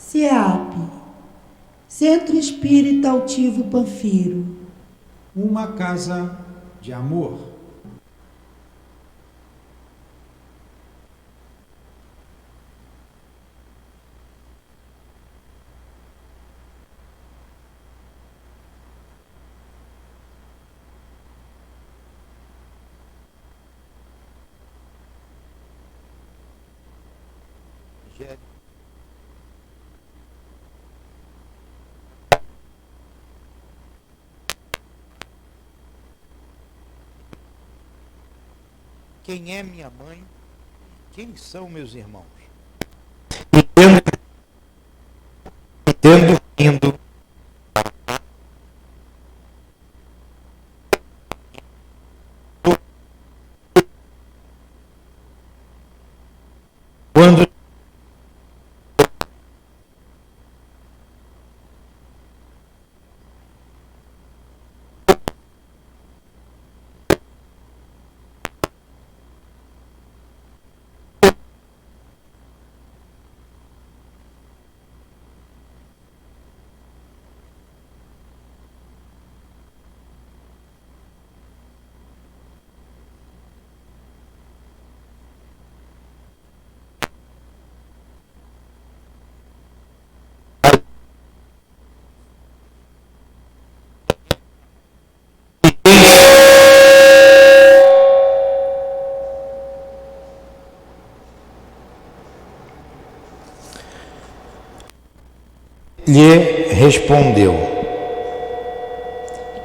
CEAP, Centro Espírita Altivo Panfiro. Uma casa de amor. Quem é minha mãe? Quem são meus irmãos? Entendo rindo. Quando lhe respondeu: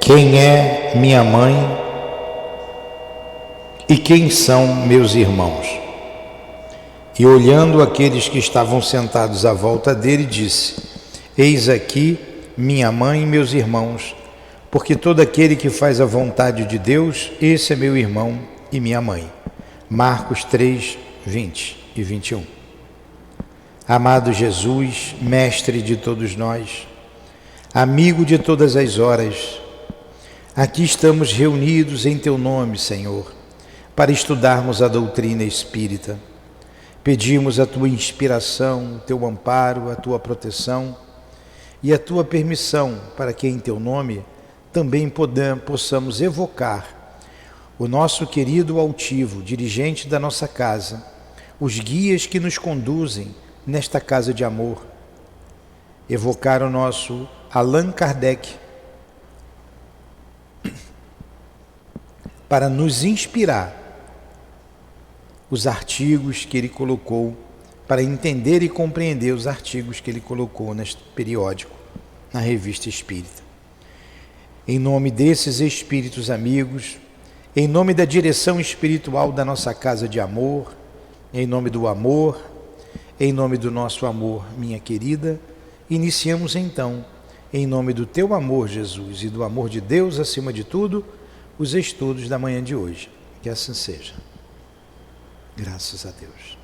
quem é minha mãe e quem são meus irmãos? E olhando aqueles que estavam sentados à volta dele, disse: eis aqui minha mãe e meus irmãos, porque todo aquele que faz a vontade de Deus, esse é meu irmão e minha mãe. Marcos 3, 20 e 21. Amado Jesus, mestre de todos nós, amigo de todas as horas, aqui estamos reunidos em Teu nome, Senhor, para estudarmos a doutrina espírita. Pedimos a Tua inspiração, o Teu amparo, a Tua proteção e a Tua permissão para que em Teu nome também possamos evocar o nosso querido altivo, dirigente da nossa casa, os guias que nos conduzem nesta casa de amor, evocar o nosso Allan Kardec para nos inspirar os artigos que ele colocou, para entender e compreender os artigos que ele colocou neste periódico, na Revista Espírita. Em nome desses espíritos amigos, em nome da direção espiritual da nossa casa de amor, em nome do amor, em nome do nosso amor, minha querida, iniciamos então, em nome do Teu amor, Jesus, e do amor de Deus acima de tudo, os estudos da manhã de hoje. Que assim seja. Graças a Deus.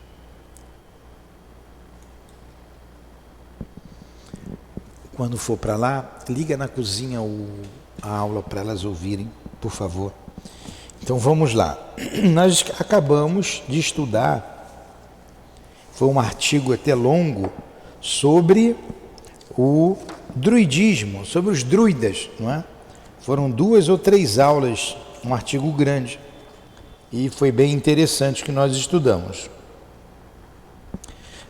Quando for para lá, liga na cozinha a aula para elas ouvirem, por favor. Então vamos lá. Nós acabamos de estudar, foi um artigo até longo, sobre o druidismo, sobre os druidas, não é? Foram 2 ou 3 aulas, um artigo grande, e foi bem interessante que nós estudamos.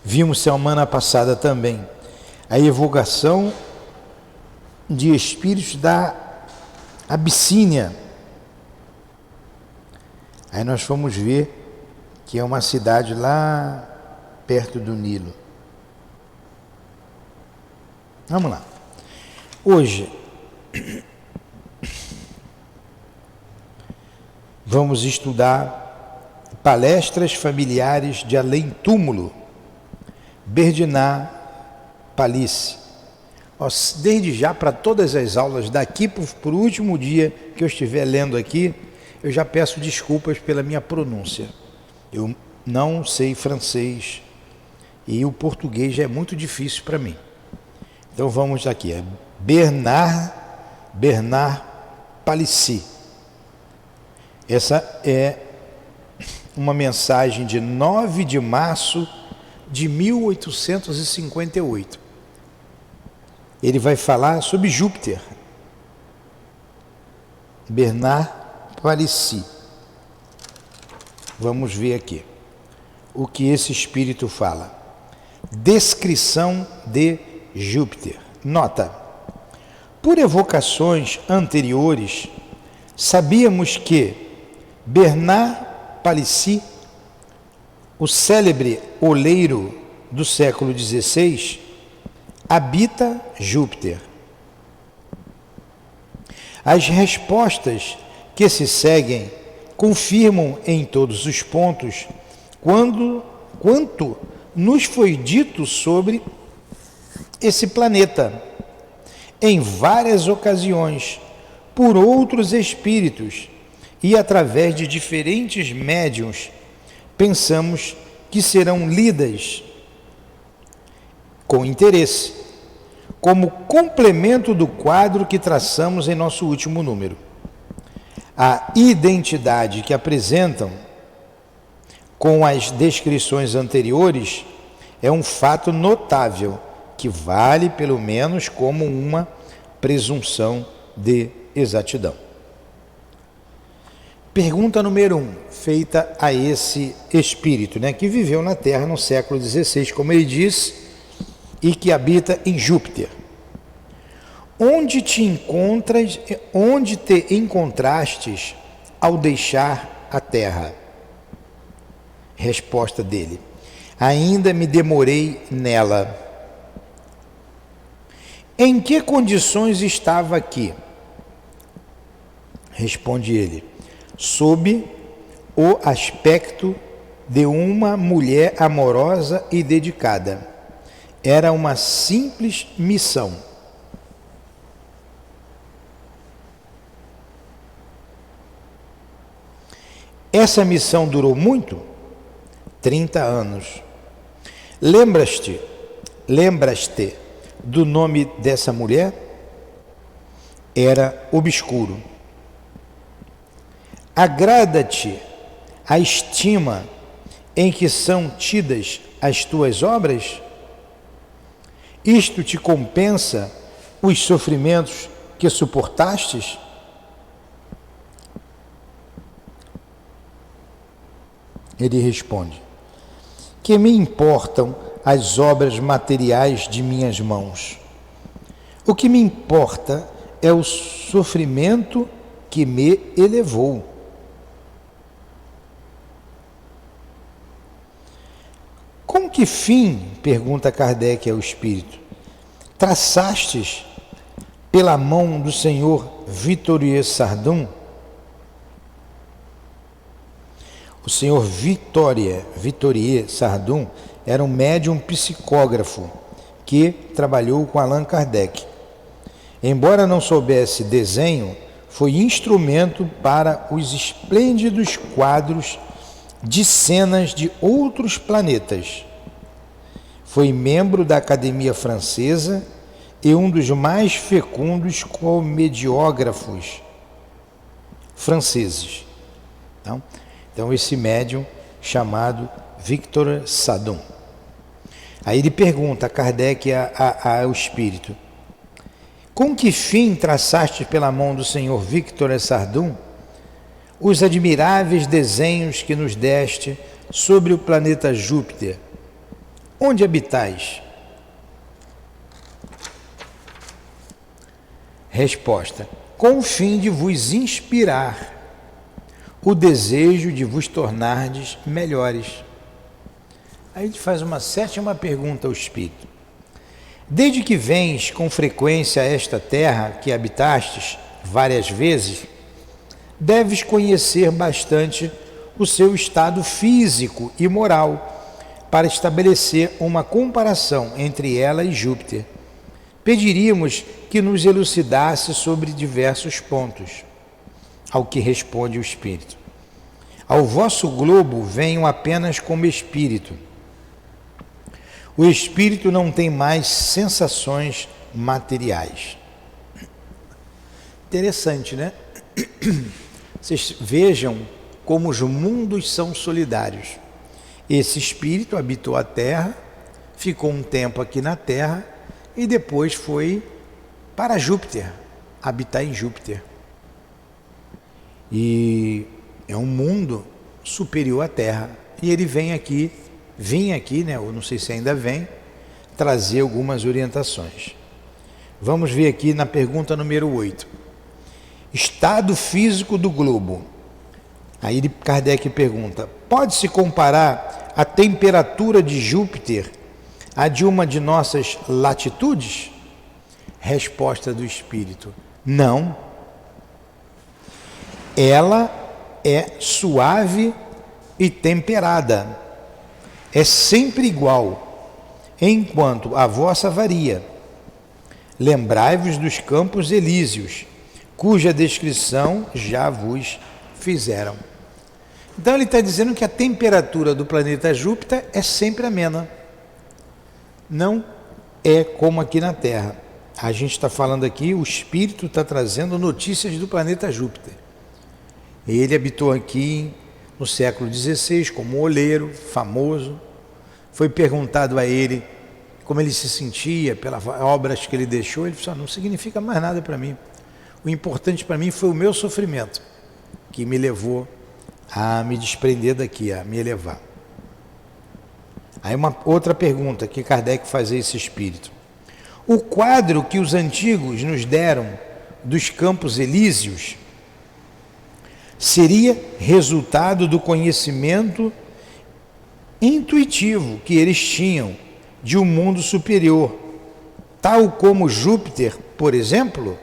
Vimos semana passada também a evocação de espíritos da Abissínia. Aí nós fomos ver que é uma cidade lá perto do Nilo. Vamos lá. Hoje vamos estudar palestras familiares de além túmulo, Bernard Palissy. Desde já, para todas as aulas, daqui para o último dia que eu estiver lendo aqui, eu já peço desculpas pela minha pronúncia. Eu não sei francês e o português já é muito difícil para mim. Então vamos aqui, é Bernard Palissy. Essa é uma mensagem de 9 de março de 1858. ele vai falar sobre Júpiter. Bernard Palissy. Vamos ver aqui o que esse espírito fala. Descrição de Júpiter. Nota: por evocações anteriores, sabíamos que Bernard Palissy, o célebre oleiro do século XVI, habita Júpiter. As respostas que se seguem confirmam em todos os pontos quanto nos foi dito sobre esse planeta, em várias ocasiões, por outros espíritos e através de diferentes médiuns. Pensamos que serão lidas com interesse, como complemento do quadro que traçamos em nosso último número. A identidade que apresentam com as descrições anteriores é um fato notável, que vale pelo menos como uma presunção de exatidão. Pergunta número 1, feita a esse espírito, que viveu na Terra no século XVI, como ele diz, e que habita em Júpiter. Onde te encontrastes ao deixar a Terra? Resposta dele: ainda me demorei nela. Em que condições estava aqui? Responde ele: sob o aspecto de uma mulher amorosa e dedicada. Era uma simples missão. Essa missão durou muito? 30 anos. Lembras-te do nome dessa mulher? Era obscuro. Agrada-te a estima em que são tidas as tuas obras? Isto te compensa os sofrimentos que suportastes? Ele responde: que me importam as obras materiais de minhas mãos? O que me importa é o sofrimento que me elevou. Com que fim, pergunta Kardec ao espírito, traçastes pela mão do senhor Vitorier Sardum? O senhor Vitorier Sardum era um médium psicógrafo que trabalhou com Allan Kardec. Embora não soubesse desenho, foi instrumento para os esplêndidos quadros de cenas de outros planetas. Foi membro da Academia Francesa e um dos mais fecundos comediógrafos franceses. Então esse médium chamado Victor Sardum. Aí ele pergunta a Kardec ao espírito: com que fim traçaste pela mão do senhor Victor Sardum os admiráveis desenhos que nos deste sobre o planeta Júpiter? Onde habitais? Resposta: com o fim de vos inspirar o desejo de vos tornardes melhores. Aí a gente faz uma sétima pergunta ao espírito: desde que vens com frequência a esta terra que habitastes várias vezes, deves conhecer bastante o seu estado físico e moral para estabelecer uma comparação entre ela e Júpiter. Pediríamos que nos elucidasse sobre diversos pontos. Ao que responde o espírito: ao vosso globo venho apenas como espírito. O espírito não tem mais sensações materiais. Interessante, né? Vocês vejam como os mundos são solidários. Esse espírito habitou a Terra, ficou um tempo aqui na Terra e depois foi para Júpiter, habitar em Júpiter. E é um mundo superior à Terra. E ele vinha aqui, né, eu não sei se ainda vem, trazer algumas orientações. Vamos ver aqui na pergunta número 8. Estado físico do globo. Aí Kardec pergunta: pode-se comparar a temperatura de Júpiter à de uma de nossas latitudes? Resposta do Espírito: não. Ela é suave e temperada. É sempre igual, enquanto a vossa varia. Lembrai-vos dos campos elíseos, cuja descrição já vos fizeram. Então ele está dizendo que a temperatura do planeta Júpiter é sempre amena. Não é como aqui na Terra. A gente está falando aqui, o Espírito está trazendo notícias do planeta Júpiter. Ele habitou aqui no século XVI como oleiro, famoso. Foi perguntado a ele como ele se sentia pelas obras que ele deixou. Ele falou: não significa mais nada para mim. O importante para mim foi o meu sofrimento, que me levou a me desprender daqui, a me elevar. Aí uma outra pergunta que Kardec faz a esse espírito: o quadro que os antigos nos deram dos campos elíseos seria resultado do conhecimento intuitivo que eles tinham de um mundo superior, tal como Júpiter, por exemplo?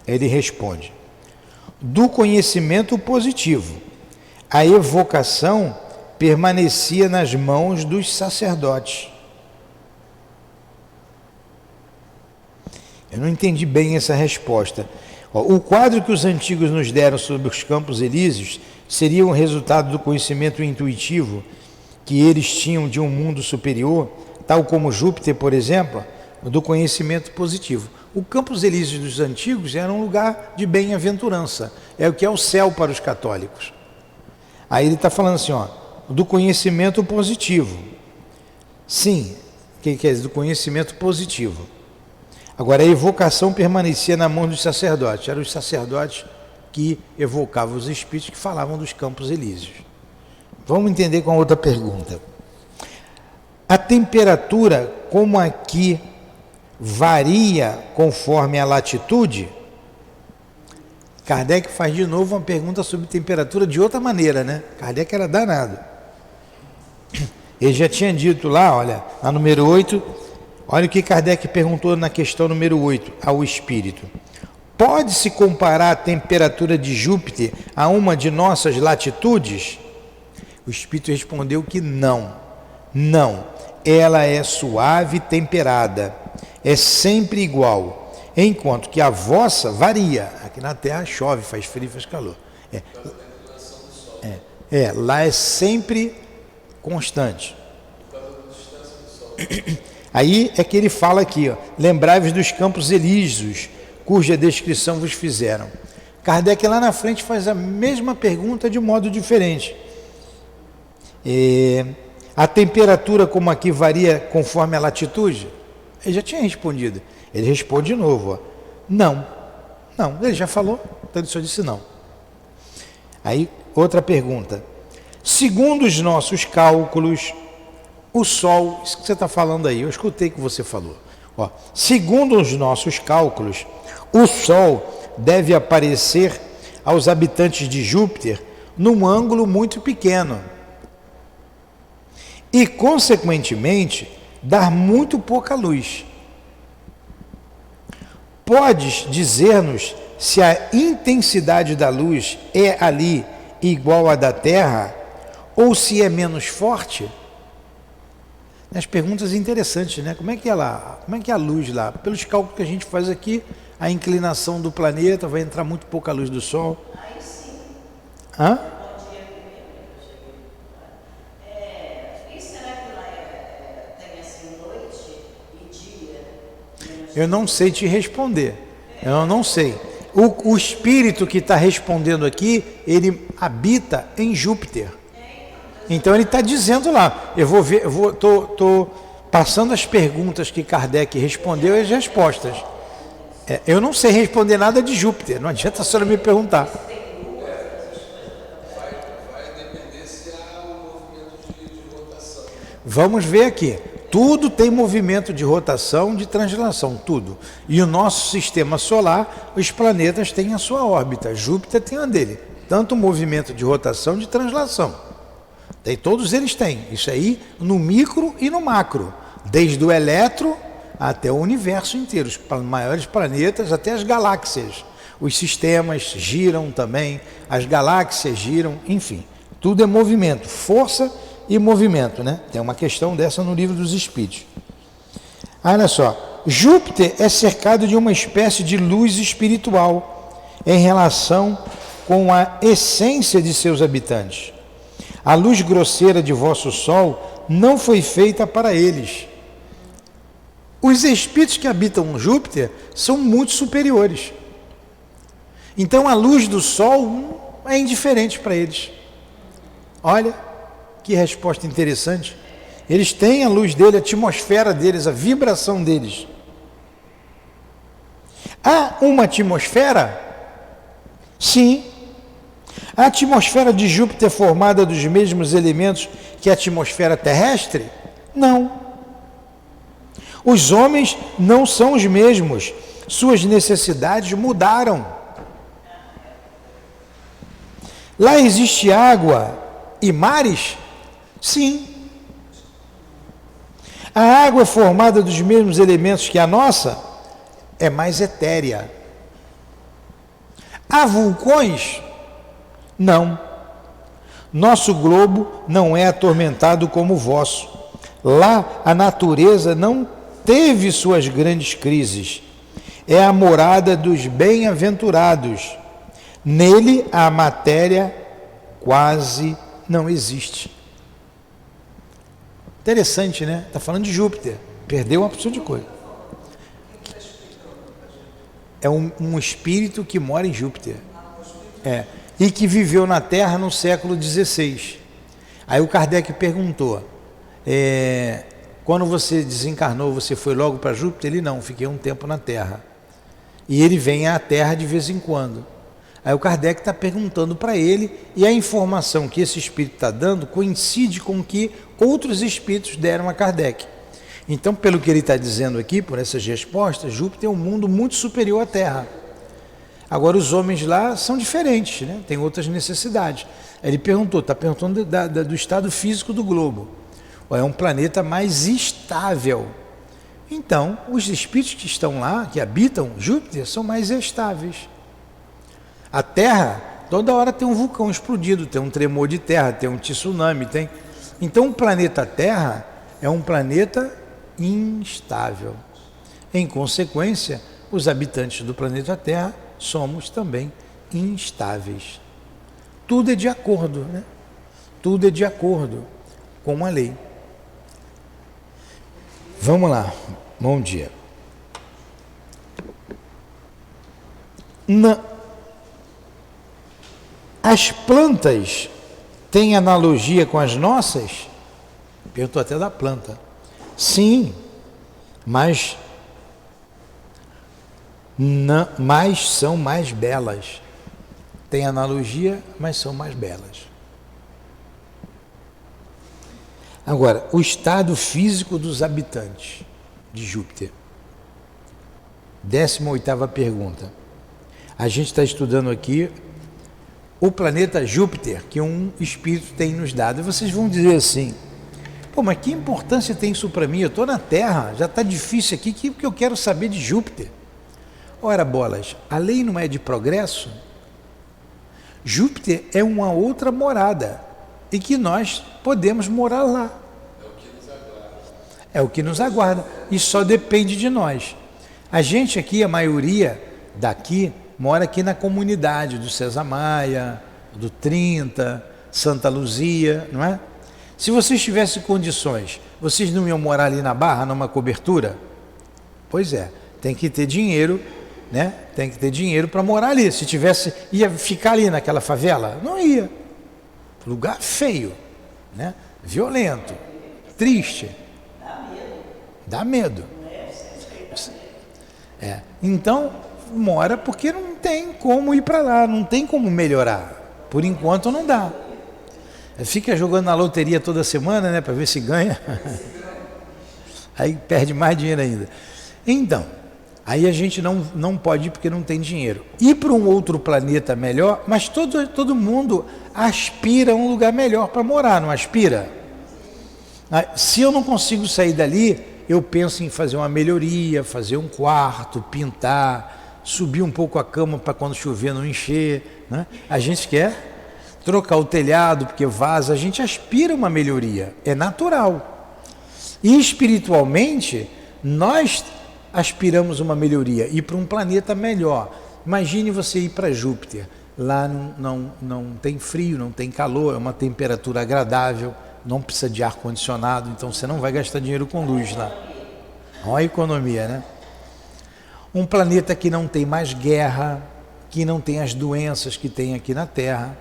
Ele responde: do conhecimento positivo. A evocação permanecia nas mãos dos sacerdotes. Eu não entendi bem essa resposta. O quadro que os antigos nos deram sobre os campos elíseos seria um resultado do conhecimento intuitivo que eles tinham de um mundo superior, tal como Júpiter, por exemplo, do conhecimento positivo. O campos elíseos dos antigos era um lugar de bem-aventurança, é o que é o céu para os católicos. Aí ele está falando assim, do conhecimento positivo. Sim, o que quer dizer? Do conhecimento positivo. Agora, a evocação permanecia na mão dos sacerdotes. Eram os sacerdotes que evocavam os espíritos que falavam dos campos elíseos. Vamos entender com a outra pergunta. A temperatura, como aqui, varia conforme a latitude? Kardec faz de novo uma pergunta sobre temperatura de outra maneira, né? Kardec era danado. Ele já tinha dito lá, olha, na número 8, olha o que Kardec perguntou na questão número 8 ao Espírito. Pode-se comparar a temperatura de Júpiter a uma de nossas latitudes? O Espírito respondeu que não. Não. Ela é suave e temperada. É sempre igual. Enquanto que a vossa varia. Aqui na Terra chove, faz frio, faz calor. Lá é sempre constante. Aí é que ele fala aqui, lembrai-vos dos campos elíseos, cuja descrição vos fizeram. Kardec lá na frente faz a mesma pergunta de modo diferente. A temperatura como aqui varia conforme a latitude? Ele já tinha respondido. Ele responde de novo. Não, ele já falou, então ele só disse não. Aí, outra pergunta. Segundo os nossos cálculos, o Sol, isso que você está falando aí, eu escutei que você falou. Segundo os nossos cálculos, o Sol deve aparecer aos habitantes de Júpiter num ângulo muito pequeno e, consequentemente, dar muito pouca luz. Podes dizer-nos se a intensidade da luz é ali igual à da Terra ou se é menos forte? As perguntas interessantes, né? Como é que é lá? Como é que é a luz lá? Pelos cálculos que a gente faz aqui, a inclinação do planeta vai entrar muito pouca luz do Sol. Aí sim. Hã? E será que lá tem assim noite e dia? Eu não sei te responder. Eu não sei. O espírito que está respondendo aqui, ele habita em Júpiter. Então ele está dizendo lá, estou passando as perguntas que Kardec respondeu e as respostas. Eu não sei responder nada de Júpiter, não adianta a senhora me perguntar. Vai depender se há um movimento de rotação. Vamos ver aqui. Tudo tem movimento de rotação, de translação, tudo. E o nosso sistema solar, os planetas têm a sua órbita. Júpiter tem a dele. Tanto movimento de rotação, de translação. Todos eles têm. Isso aí no micro e no macro. Desde o eletro até o universo inteiro. Os maiores planetas, até as galáxias. Os sistemas giram também. As galáxias giram, enfim. Tudo é movimento, força e movimento, né? Tem uma questão dessa no Livro dos Espíritos. Olha só, Júpiter é cercado de uma espécie de luz espiritual em relação com a essência de seus habitantes. A luz grosseira de vosso Sol não foi feita para eles. Os espíritos que habitam Júpiter são muito superiores. Então a luz do Sol é indiferente para eles. Olha, que resposta interessante. Eles têm a luz dele, a atmosfera deles, a vibração deles. Há uma atmosfera? Sim. A atmosfera de Júpiter é formada dos mesmos elementos que a atmosfera terrestre? Não. Os homens não são os mesmos. Suas necessidades mudaram. Lá existe água e mares? Sim. A água é formada dos mesmos elementos que a nossa? É mais etérea. Há vulcões? Não. Nosso globo não é atormentado como o vosso. Lá a natureza não teve suas grandes crises. É a morada dos bem-aventurados. Nele a matéria quase não existe. Interessante, né? Está falando de Júpiter. Perdeu uma porção de coisa. É um espírito que mora em Júpiter. E que viveu na Terra no século XVI. Aí o Kardec perguntou, quando você desencarnou, você foi logo para Júpiter? Ele não, fiquei um tempo na Terra. E ele vem à Terra de vez em quando. Aí o Kardec está perguntando para ele, e a informação que esse espírito está dando coincide com o que outros espíritos deram a Kardec. Então, pelo que ele está dizendo aqui, por essas respostas, Júpiter é um mundo muito superior à Terra. Agora, os homens lá são diferentes, né? Tem outras necessidades. Ele perguntou, está perguntando do estado físico do globo. É um planeta mais estável. Então, os espíritos que estão lá, que habitam Júpiter, são mais estáveis. A Terra, toda hora tem um vulcão explodido, tem um tremor de terra, tem um tsunami, tem... Então, o planeta Terra é um planeta instável. Em consequência, os habitantes do planeta Terra somos também instáveis. Tudo é de acordo, né? Tudo é de acordo com a lei. Vamos lá, bom dia. As plantas têm analogia com as nossas? Perguntou até da planta. Sim, mas são mais belas. Tem analogia, mas são mais belas. Agora, o estado físico dos habitantes de Júpiter. 18ª pergunta. A gente está estudando aqui o planeta Júpiter, que um espírito tem nos dado. E vocês vão dizer assim, pô, mas que importância tem isso para mim? Eu estou na Terra, já está difícil aqui, que eu quero saber de Júpiter? Ora, bolas, a lei não é de progresso? Júpiter é uma outra morada e que nós podemos morar lá. É o que nos aguarda e só depende de nós. A gente aqui, a maioria daqui, mora aqui na comunidade do César Maia, do 30, Santa Luzia, não é? Se vocês tivessem condições, vocês não iam morar ali na Barra, numa cobertura? Pois é, tem que ter dinheiro, né? Tem que ter dinheiro para morar ali. Se tivesse, ia ficar ali naquela favela? Não ia. Lugar feio, né? Violento, triste. Dá medo. Então, mora porque não tem como ir para lá, não tem como melhorar. Por enquanto não dá. Fica jogando na loteria toda semana, né, para ver se ganha. Aí perde mais dinheiro ainda. Então, aí a gente não pode ir porque não tem dinheiro. Ir para um outro planeta melhor, mas todo mundo aspira a um lugar melhor para morar, não aspira? Se eu não consigo sair dali, eu penso em fazer uma melhoria, fazer um quarto, pintar, subir um pouco a cama para quando chover não encher, né? A gente quer trocar o telhado porque vaza, a gente aspira uma melhoria, é natural. E espiritualmente, nós aspiramos uma melhoria, ir para um planeta melhor. Imagine você ir para Júpiter, lá não tem frio, não tem calor, é uma temperatura agradável, não precisa de ar-condicionado, então você não vai gastar dinheiro com luz lá. Olha a economia, né? Um planeta que não tem mais guerra, que não tem as doenças que tem aqui na Terra.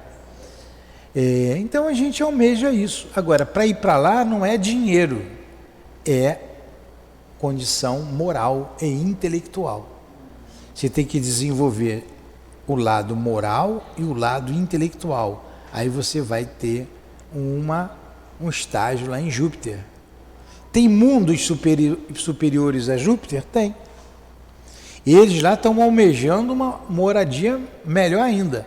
Então a gente almeja isso. Agora, para ir para lá não é dinheiro, é condição moral e intelectual. Você tem que desenvolver o lado moral e o lado intelectual. Aí você vai ter um estágio lá em Júpiter. Tem mundos superiores a Júpiter? Tem. Eles lá estão almejando uma moradia melhor ainda.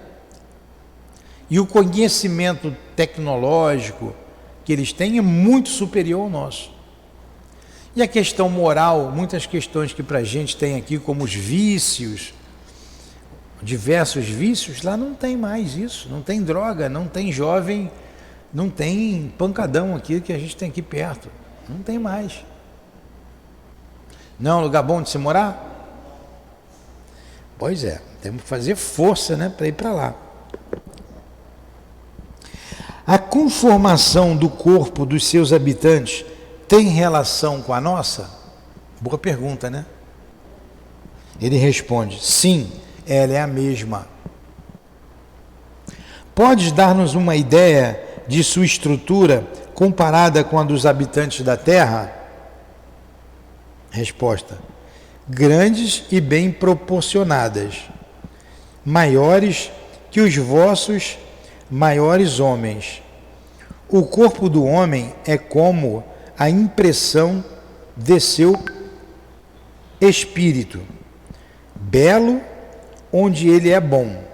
E o conhecimento tecnológico que eles têm é muito superior ao nosso. E a questão moral, muitas questões que para a gente tem aqui, como os vícios, diversos vícios, lá não tem mais isso. Não tem droga, não tem jovem, não tem pancadão aqui que a gente tem aqui perto. Não tem mais. Não é um lugar bom de se morar? Pois é, temos que fazer força, né, para ir para lá. A conformação do corpo dos seus habitantes tem relação com a nossa? Boa pergunta, né? Ele responde, sim, ela é a mesma. Podes dar-nos uma ideia de sua estrutura comparada com a dos habitantes da Terra? Resposta, grandes e bem proporcionadas, maiores que os vossos maiores homens. O corpo do homem é como a impressão de seu espírito, belo onde ele é bom.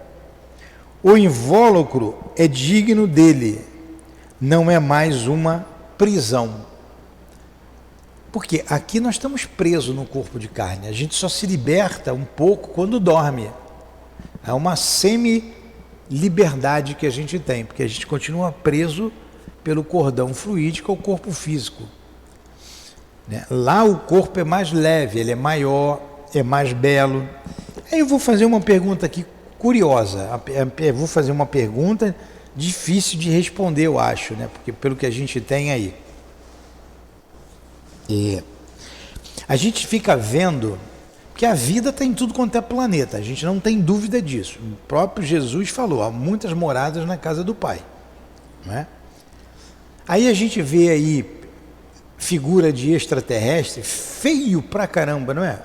O invólucro é digno dele, não é mais uma prisão. Porque aqui nós estamos presos no corpo de carne, a gente só se liberta um pouco quando dorme. É uma semi-liberdade que a gente tem, porque a gente continua preso pelo cordão fluídico ao corpo físico. Lá o corpo é mais leve, ele é maior, é mais belo. Aí eu vou fazer uma pergunta aqui curiosa, eu vou fazer uma pergunta difícil de responder, eu acho, né? Porque pelo que a gente tem aí. A gente fica vendo que a vida está em tudo quanto é planeta, a gente não tem dúvida disso. O próprio Jesus falou, há muitas moradas na casa do Pai, não é? Aí a gente vê aí figura de extraterrestre, feio pra caramba, não é?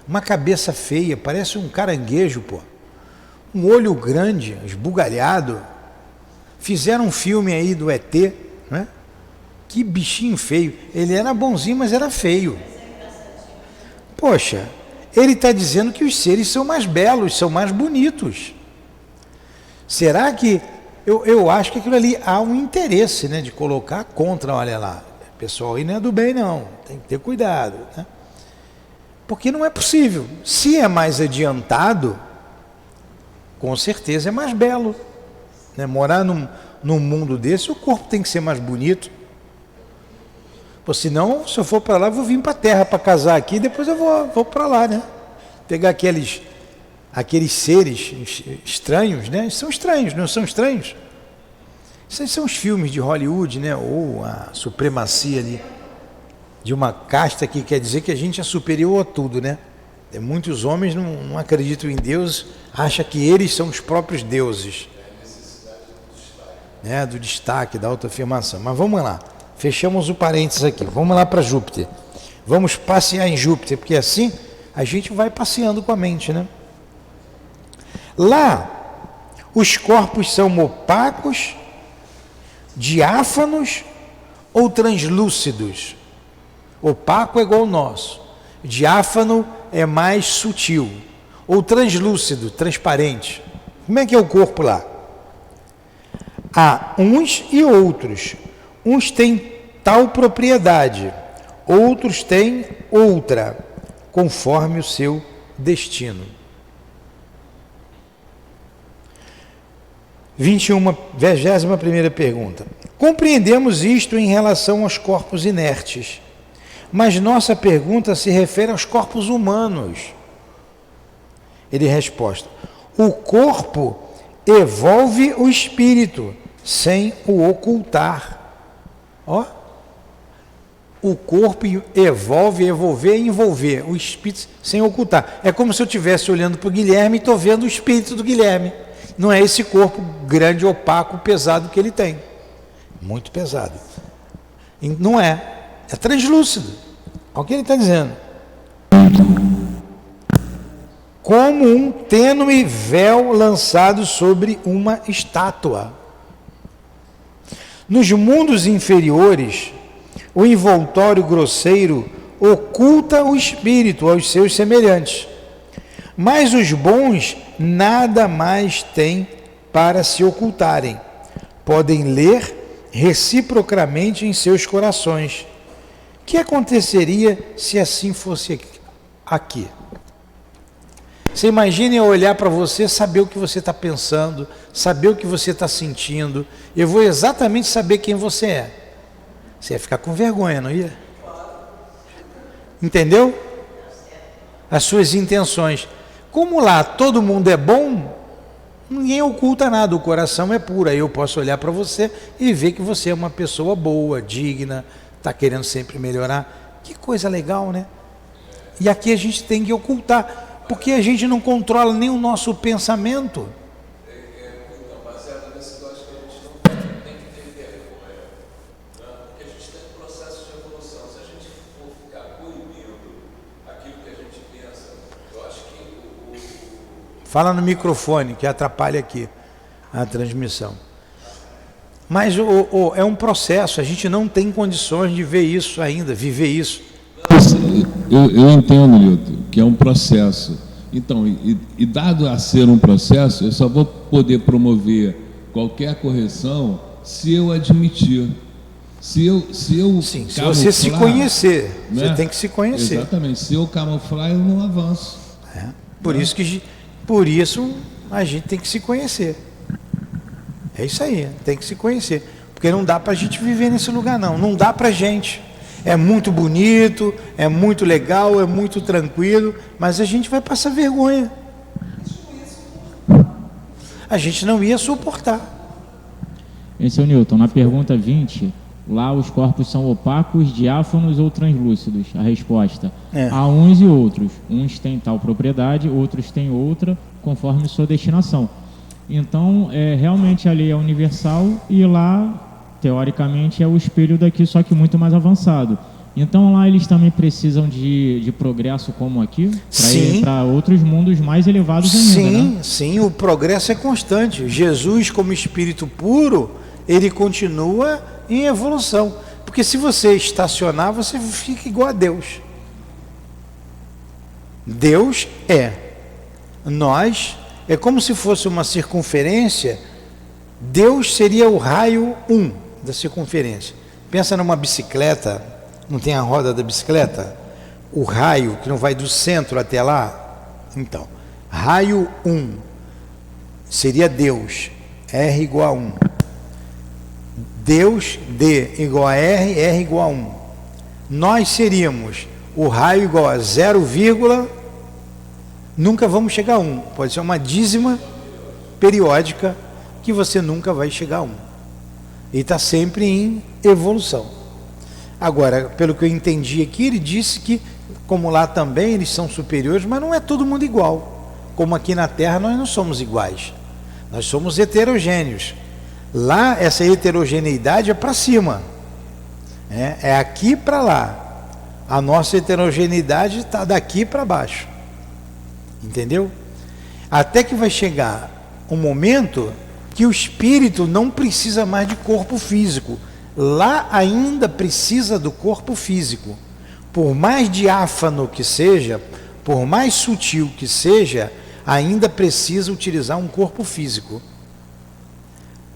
Uma cabeça feia, parece um caranguejo, pô. Um olho grande, esbugalhado. Fizeram um filme aí do ET, não é? Que bichinho feio. Ele era bonzinho, mas era feio. Poxa, ele está dizendo que os seres são mais belos, são mais bonitos. Será que... Eu acho que aquilo ali há um interesse, né, de colocar contra, olha lá, o pessoal aí não é do bem não, tem que ter cuidado, né? Porque não é possível. Se é mais adiantado, com certeza é mais belo, né? Morar num mundo desse, o corpo tem que ser mais bonito. Pô, senão, se eu for para lá, eu vou vir para a Terra para casar aqui, depois eu vou para lá, né? Pegar aqueles seres estranhos, né? São estranhos, não são estranhos? Esses são os filmes de Hollywood, né? Ou a supremacia ali de uma casta que quer dizer que a gente é superior a tudo, né? Muitos homens não acreditam em Deus, acham que eles são os próprios deuses. Né? Do destaque, da autoafirmação. Mas vamos lá, fechamos o parênteses aqui, vamos lá para Júpiter. Vamos passear em Júpiter, porque assim a gente vai passeando com a mente, né? Lá, os corpos são opacos, diáfanos ou translúcidos? Opaco é igual ao nosso, diáfano é mais sutil, ou translúcido, transparente. Como é que é o corpo lá? Há uns e outros. Uns têm tal propriedade, outros têm outra, conforme o seu destino. 21ª pergunta. Compreendemos isto em relação aos corpos inertes, mas nossa pergunta se refere aos corpos humanos. Ele resposta: o corpo evolve o espírito sem o ocultar. Ó, o corpo evolver e envolver o espírito sem ocultar. É como se eu estivesse olhando para o Guilherme e estou vendo o espírito do Guilherme. Não é esse corpo grande, opaco, pesado que ele tem. Muito pesado. Não é. É translúcido. Olha o que ele está dizendo. Como um tênue véu lançado sobre uma estátua. Nos mundos inferiores, o envoltório grosseiro oculta o espírito aos seus semelhantes. Mas os bons nada mais têm para se ocultarem. Podem ler reciprocamente em seus corações. O que aconteceria se assim fosse aqui? Você imagina eu olhar para você, saber o que você está pensando, saber o que você está sentindo. Eu vou exatamente saber quem você é. Você ia ficar com vergonha, não ia? Entendeu? As suas intenções. Como lá todo mundo é bom, ninguém oculta nada, o coração é puro. Aí eu posso olhar para você e ver que você é uma pessoa boa, digna, está querendo sempre melhorar. Que coisa legal, né? E aqui a gente tem que ocultar, porque a gente não controla nem o nosso pensamento. Então, baseado nesse negócio que a gente não tem que ter vergonha, né? Porque a gente tem um processo de evolução. Se a gente for ficar coibindo aquilo que a gente pensa, eu acho que Fala no microfone, que atrapalha aqui a transmissão. Mas é um processo, a gente não tem condições de ver isso ainda, viver isso. Eu entendo, Lito, que é um processo. Então, e dado a ser um processo, eu só vou poder promover qualquer correção se eu admitir. Se eu Sim, se você se conhecer, né? Você tem que se conhecer. Exatamente, se eu camuflar, eu não avanço. Por isso a gente tem que se conhecer. É isso aí, tem que se conhecer. Porque não dá para a gente viver nesse lugar, não dá para a gente. É muito bonito, é muito legal, é muito tranquilo, mas a gente vai passar vergonha. A gente não ia suportar. Seu Newton, na pergunta 20, lá os corpos são opacos, diáfanos ou translúcidos? A resposta: há uns e outros. Uns têm tal propriedade, outros têm outra, conforme sua destinação. Então, realmente a lei é universal e lá, teoricamente, é o espelho daqui, só que muito mais avançado. Então lá eles também precisam de progresso como aqui, para ir para outros mundos mais elevados ainda, né? Sim, o progresso é constante. Jesus, como espírito puro, ele continua em evolução. Porque se você estacionar, você fica igual a Deus. Deus é. Nós, é como se fosse uma circunferência. Deus seria o raio 1 da circunferência. Pensa numa bicicleta, não tem a roda da bicicleta? O raio que não vai do centro até lá? Então, raio 1 seria Deus, R igual a 1. Deus, D igual a R, R igual a 1. Nós seríamos o raio igual a 0, nunca vamos chegar a 1. Pode ser uma dízima periódica que você nunca vai chegar a 1. E está sempre em evolução. Agora, pelo que eu entendi aqui, ele disse que, como lá também, eles são superiores, mas não é todo mundo igual. Como aqui na Terra, nós não somos iguais. Nós somos heterogêneos. Lá, essa heterogeneidade é para cima. É aqui para lá. A nossa heterogeneidade está daqui para baixo. Entendeu? Até que vai chegar um momento que o espírito não precisa mais de corpo físico. Lá ainda precisa do corpo físico. Por mais diáfano que seja, por mais sutil que seja, ainda precisa utilizar um corpo físico.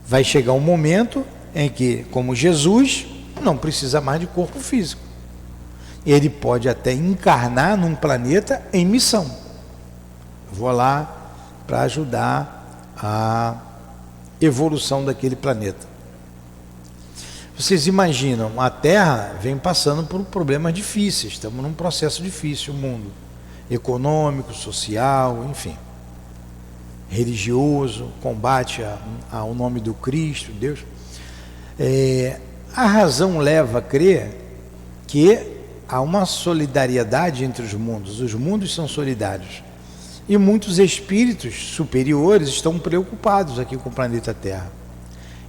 Vai chegar um momento em que, como Jesus, não precisa mais de corpo físico. Ele pode até encarnar num planeta em missão. Eu vou lá para ajudar a evolução daquele planeta. Vocês imaginam, a Terra vem passando por problemas difíceis, estamos num processo difícil, o mundo econômico, social, enfim, religioso, combate ao nome do Cristo, Deus. A razão leva a crer que há uma solidariedade entre os mundos são solidários, e muitos espíritos superiores estão preocupados aqui com o planeta Terra.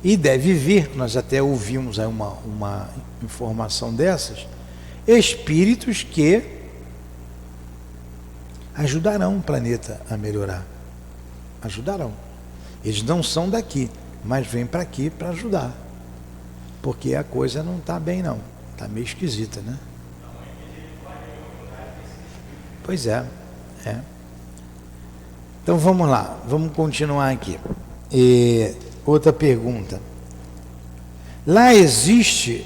E deve vir, nós até ouvimos aí uma informação dessas, espíritos que ajudarão o planeta a melhorar. Ajudarão. Eles não são daqui, mas vêm para aqui para ajudar. Porque a coisa não está bem não. Está meio esquisita, né? Pois é. Então vamos lá, vamos continuar aqui. Outra pergunta. Lá existe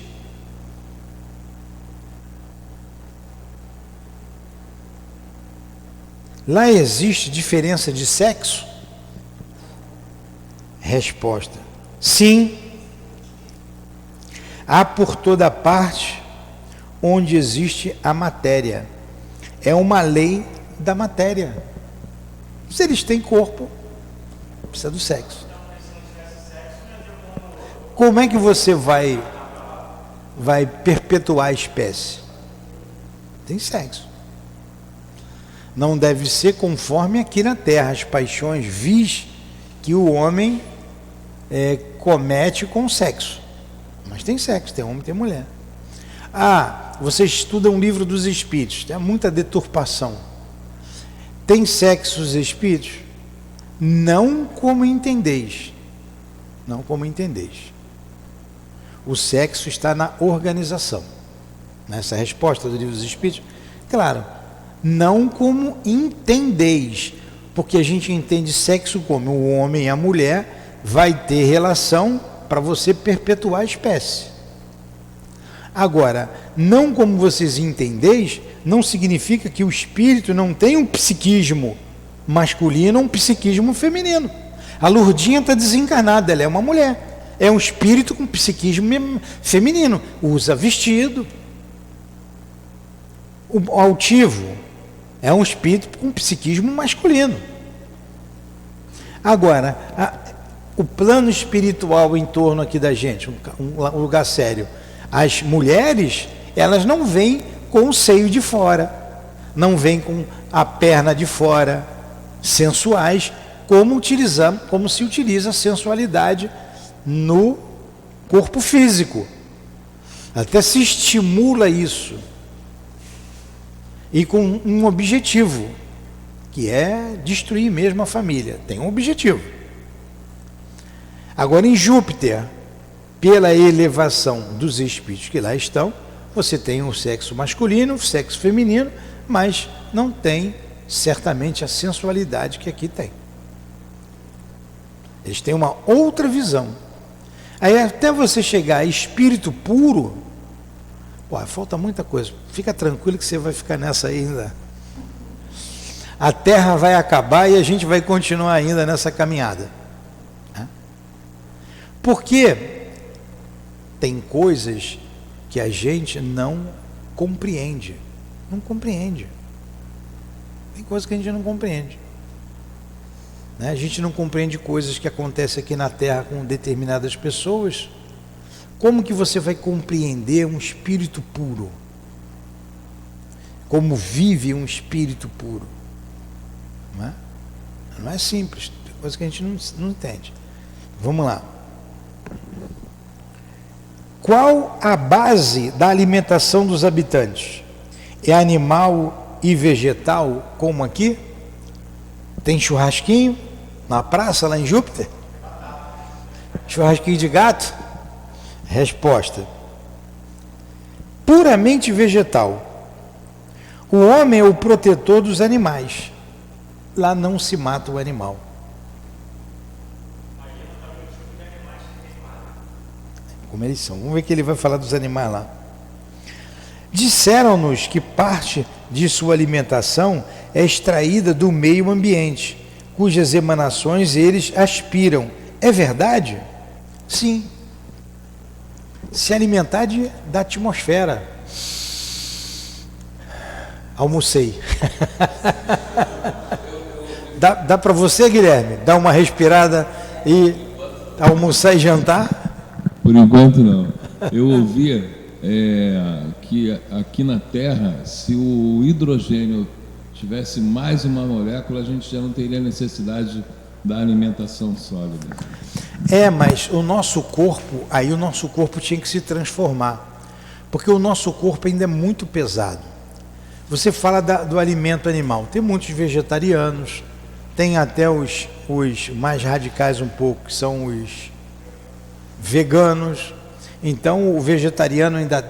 diferença de sexo? Resposta: sim. Há por toda parte onde existe a matéria. É uma lei da matéria. Se eles têm corpo, precisa do sexo. Como é que você vai perpetuar a espécie? Tem sexo. Não deve ser conforme aqui na Terra, as paixões vis que o homem comete com o sexo. Mas tem sexo, tem homem e tem mulher. Você estuda um livro dos espíritos, tem muita deturpação. Tem sexo os espíritos? Não como entendeis. Não como entendeis. O sexo está na organização. Nessa resposta do livro dos espíritos, claro, não como entendeis, porque a gente entende sexo como o homem e a mulher vai ter relação para você perpetuar a espécie. Agora, não como vocês entendeis, não significa que o espírito não tem um psiquismo masculino ou um psiquismo feminino. A Lourdinha está desencarnada, ela é uma mulher. É um espírito com psiquismo feminino. Usa vestido. O altivo é um espírito com psiquismo masculino. Agora, o plano espiritual em torno aqui da gente, um lugar sério. As mulheres, elas não vêm com o seio de fora, não vêm com a perna de fora, sensuais, como se utiliza a sensualidade no corpo físico. Até se estimula isso. E com um objetivo, que é destruir mesmo a família. Tem um objetivo. Agora em Júpiter, pela elevação dos espíritos que lá estão, você tem o sexo masculino, o sexo feminino, mas não tem certamente a sensualidade que aqui tem. Eles têm uma outra visão. Aí até você chegar a espírito puro, falta muita coisa. Fica tranquilo que você vai ficar nessa ainda. A Terra vai acabar e a gente vai continuar ainda nessa caminhada. Porque tem coisas que a gente não compreende. Não compreende. Tem coisas que a gente não compreende. A gente não compreende coisas que acontecem aqui na Terra com determinadas pessoas. Como que você vai compreender um espírito puro? Como vive um espírito puro? Não é simples. Tem coisas que a gente não entende. Vamos lá. Qual a base da alimentação dos habitantes? É animal e vegetal, como aqui? Tem churrasquinho na praça lá em Júpiter? Churrasquinho de gato? Resposta: puramente vegetal. O homem é o protetor dos animais. Lá não se mata o animal. Como eles são. Vamos ver que ele vai falar dos animais lá. Disseram-nos que parte de sua alimentação é extraída do meio ambiente, cujas emanações eles aspiram. É verdade? Sim. Se alimentar da atmosfera. Almocei. Dá para você, Guilherme, dar uma respirada e almoçar e jantar? Por enquanto não. Eu ouvia que aqui na Terra, se o hidrogênio tivesse mais uma molécula, a gente já não teria necessidade da alimentação sólida. Mas o nosso corpo tinha que se transformar, porque o nosso corpo ainda é muito pesado. Você fala do alimento animal, tem muitos vegetarianos, tem até os mais radicais um pouco, que são os veganos. Então o vegetariano ainda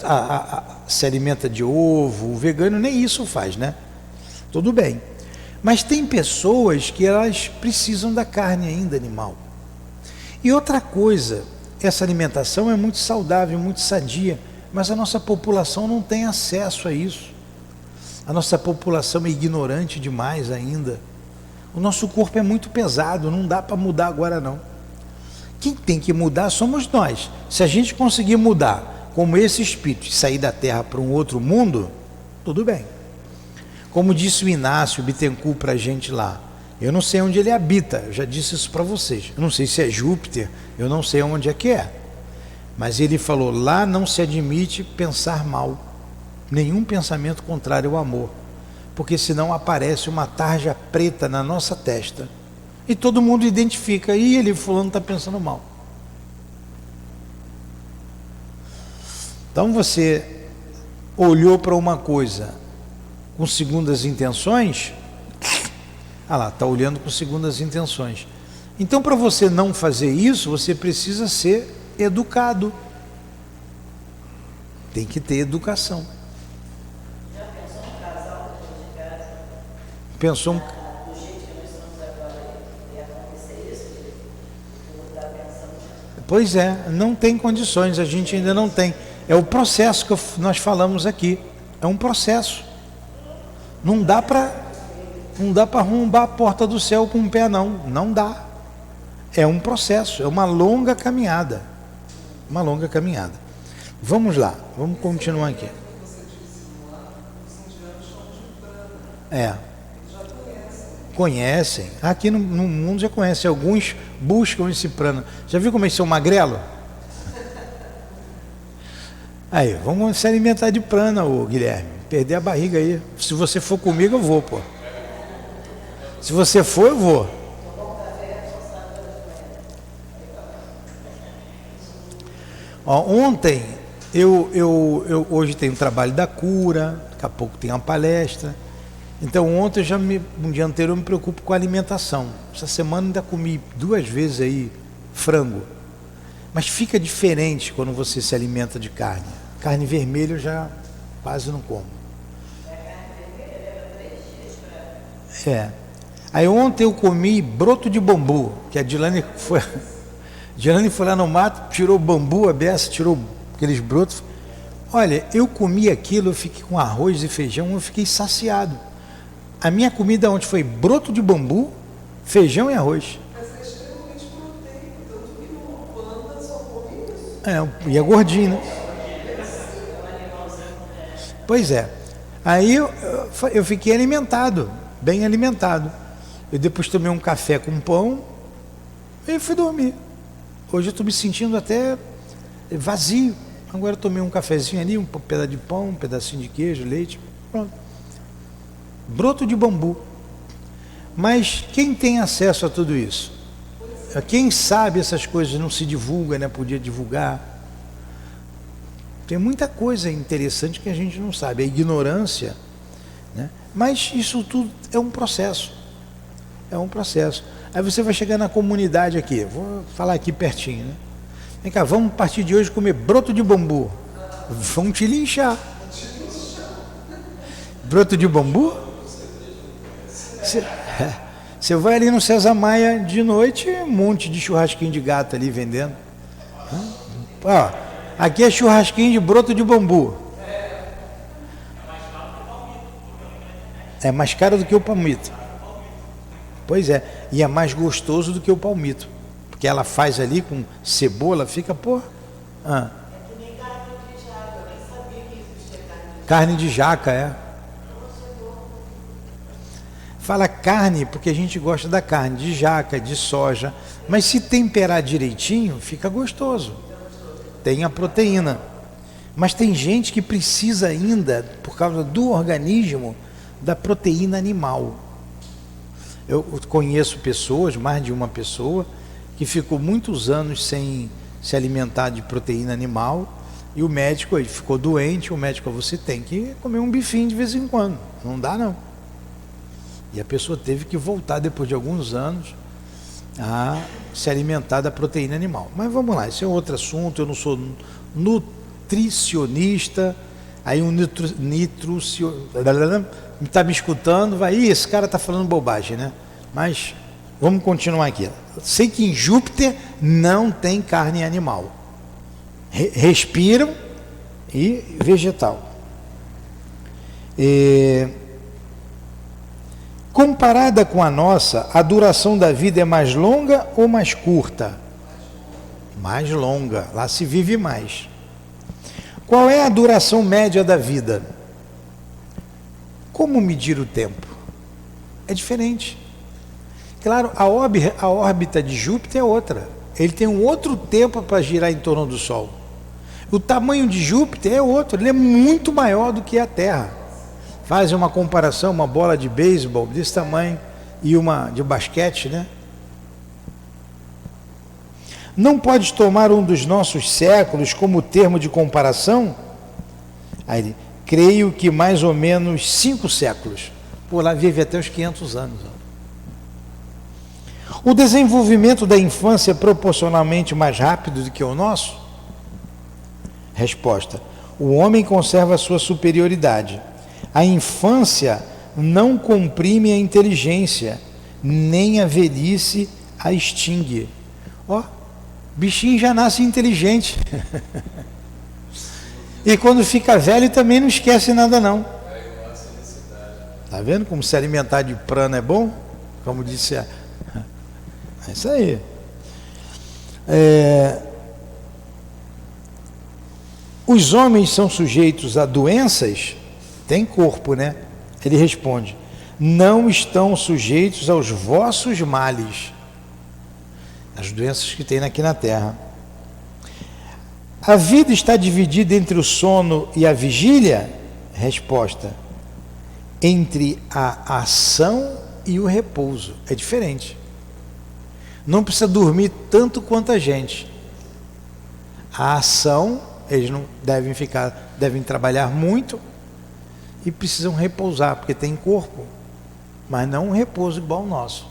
se alimenta de ovo, o vegano nem isso faz, né? Tudo bem. Mas tem pessoas que elas precisam da carne ainda animal. E outra coisa, essa alimentação é muito saudável, muito sadia, mas a nossa população não tem acesso a isso. A nossa população é ignorante demais ainda. O nosso corpo é muito pesado, não dá para mudar agora não. Quem tem que mudar somos nós. Se a gente conseguir mudar como esse espírito e sair da Terra para um outro mundo, tudo bem. Como disse o Inácio Bittencourt para a gente lá, eu não sei onde ele habita, eu já disse isso para vocês. Eu não sei se é Júpiter, eu não sei onde é que é. Mas ele falou, lá não se admite pensar mal. Nenhum pensamento contrário ao amor, porque senão aparece uma tarja preta na nossa testa e todo mundo identifica, e ele fulano está pensando mal. Então você olhou para uma coisa com segundas intenções, está olhando com segundas intenções. Então, para você não fazer isso, você precisa ser educado, tem que ter educação. Pensou do jeito que nós estamos agora, ia acontecer isso, eu estar pensando. Pois é, não tem condições, a gente ainda não tem. É o processo que nós falamos aqui, é um processo. Não dá para arrombar a porta do céu com um pé não dá. É um processo, é uma longa caminhada. Uma longa caminhada. Vamos lá, vamos continuar aqui. Conhecem. Aqui no mundo já conhecem. Alguns buscam esse prana. Já viu como eles são magrelo? Aí, vamos se alimentar de prana, ô Guilherme. Perder a barriga aí. Se você for comigo, eu vou, pô. Se você for, eu vou. Ontem, hoje tem o trabalho da cura, daqui a pouco tem uma palestra. Então ontem um dia anterior eu me preocupo com a alimentação. Essa semana ainda comi 2 vezes aí frango. Mas fica diferente quando você se alimenta de carne. Carne vermelha eu já quase não como. Aí ontem eu comi broto de bambu, que a Dilane foi lá no mato, tirou bambu, a beça, tirou aqueles brotos. Olha, eu comi aquilo, eu fiquei com arroz e feijão, eu fiquei saciado. A minha comida ontem foi broto de bambu, feijão e arroz. Mas é extremamente proteico, tanto que o panda só come isso. E é gordinho, né? Pois é. Aí eu fiquei alimentado, bem alimentado. Eu depois tomei um café com pão e fui dormir. Hoje eu estou me sentindo até vazio. Agora eu tomei um cafezinho ali, um pedaço de pão, um pedacinho de queijo, leite, pronto. Broto de bambu. Mas quem tem acesso a tudo isso? Quem sabe essas coisas não se divulga, né? Podia divulgar. Tem muita coisa interessante que a gente não sabe, a ignorância, né? Mas isso tudo é um processo. É um processo. Aí você vai chegar na comunidade aqui, vou falar aqui pertinho, né? Vem cá, vamos a partir de hoje comer broto de bambu. Vão te linchar. Broto de bambu? Você vai ali no César Maia de noite, um monte de churrasquinho de gato ali vendendo. Ó, aqui é churrasquinho de broto de bambu. É mais caro do que o palmito. Pois é, e é mais gostoso do que o palmito. Porque ela faz ali com cebola, fica, pô. Ah. É que nem carne de jaca, eu nem sabia que existia Carne de jaca, é. Fala carne porque a gente gosta da carne de jaca, de soja, mas se temperar direitinho, fica gostoso. Tem a proteína. Mas tem gente que precisa ainda, por causa do organismo, da proteína animal. Eu conheço pessoas, mais de uma pessoa, que ficou muitos anos sem se alimentar de proteína animal, e o médico aí ficou doente, o médico, você tem que comer um bifinho de vez em quando, não dá não. E a pessoa teve que voltar depois de alguns anos a se alimentar da proteína animal. Mas vamos lá, esse é outro assunto, eu não sou nutricionista, aí um está me escutando, vai, esse cara está falando bobagem, né? Mas vamos continuar aqui. Sei que em Júpiter não tem carne animal. Respiram e vegetal. Comparada com a nossa, a duração da vida é mais longa ou mais curta? Mais longa, lá se vive mais. Qual é a duração média da vida? Como medir o tempo? É diferente. Claro, a órbita de Júpiter é outra. Ele tem um outro tempo para girar em torno do Sol. O tamanho de Júpiter é outro, ele é muito maior do que a Terra. Faz uma comparação, uma bola de beisebol desse tamanho e uma de basquete, né? Não pode tomar um dos nossos séculos como termo de comparação? Aí ele, creio que mais ou menos 5 séculos. Por lá vive até os 500 anos. O desenvolvimento da infância é proporcionalmente mais rápido do que o nosso? Resposta: o homem conserva a sua superioridade. A infância não comprime a inteligência, nem a velhice a extingue. Ó, bichinho já nasce inteligente. E quando fica velho também não esquece nada não. Tá vendo como se alimentar de prana é bom? Como disse a... É isso aí. Os homens são sujeitos a doenças? Tem corpo, né? Ele responde: não estão sujeitos aos vossos males, as doenças que tem aqui na terra. A vida está dividida entre o sono e a vigília? Resposta: entre a ação e o repouso. É diferente. Não precisa dormir tanto quanto a gente. A ação, eles não devem trabalhar muito e precisam repousar, porque tem corpo, mas não um repouso igual ao nosso.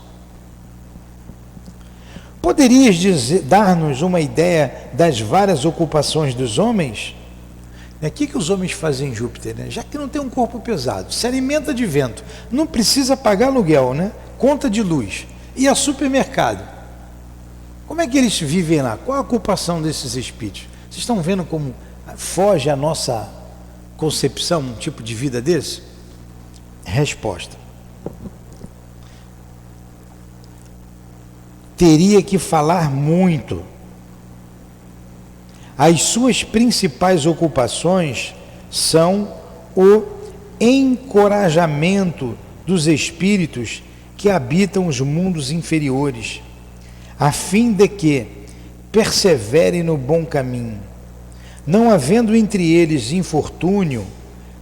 Poderias dar-nos uma ideia das várias ocupações dos homens? O que os homens fazem em Júpiter, né? Já que não tem um corpo pesado, se alimenta de vento, não precisa pagar aluguel, né? Conta de luz, e a supermercado. Como é que eles vivem lá? Qual a ocupação desses espíritos? Vocês estão vendo como foge a nossa concepção, um tipo de vida desse? Resposta: teria que falar muito. As suas principais ocupações são o encorajamento dos espíritos que habitam os mundos inferiores, a fim de que perseverem no bom caminho, não havendo entre eles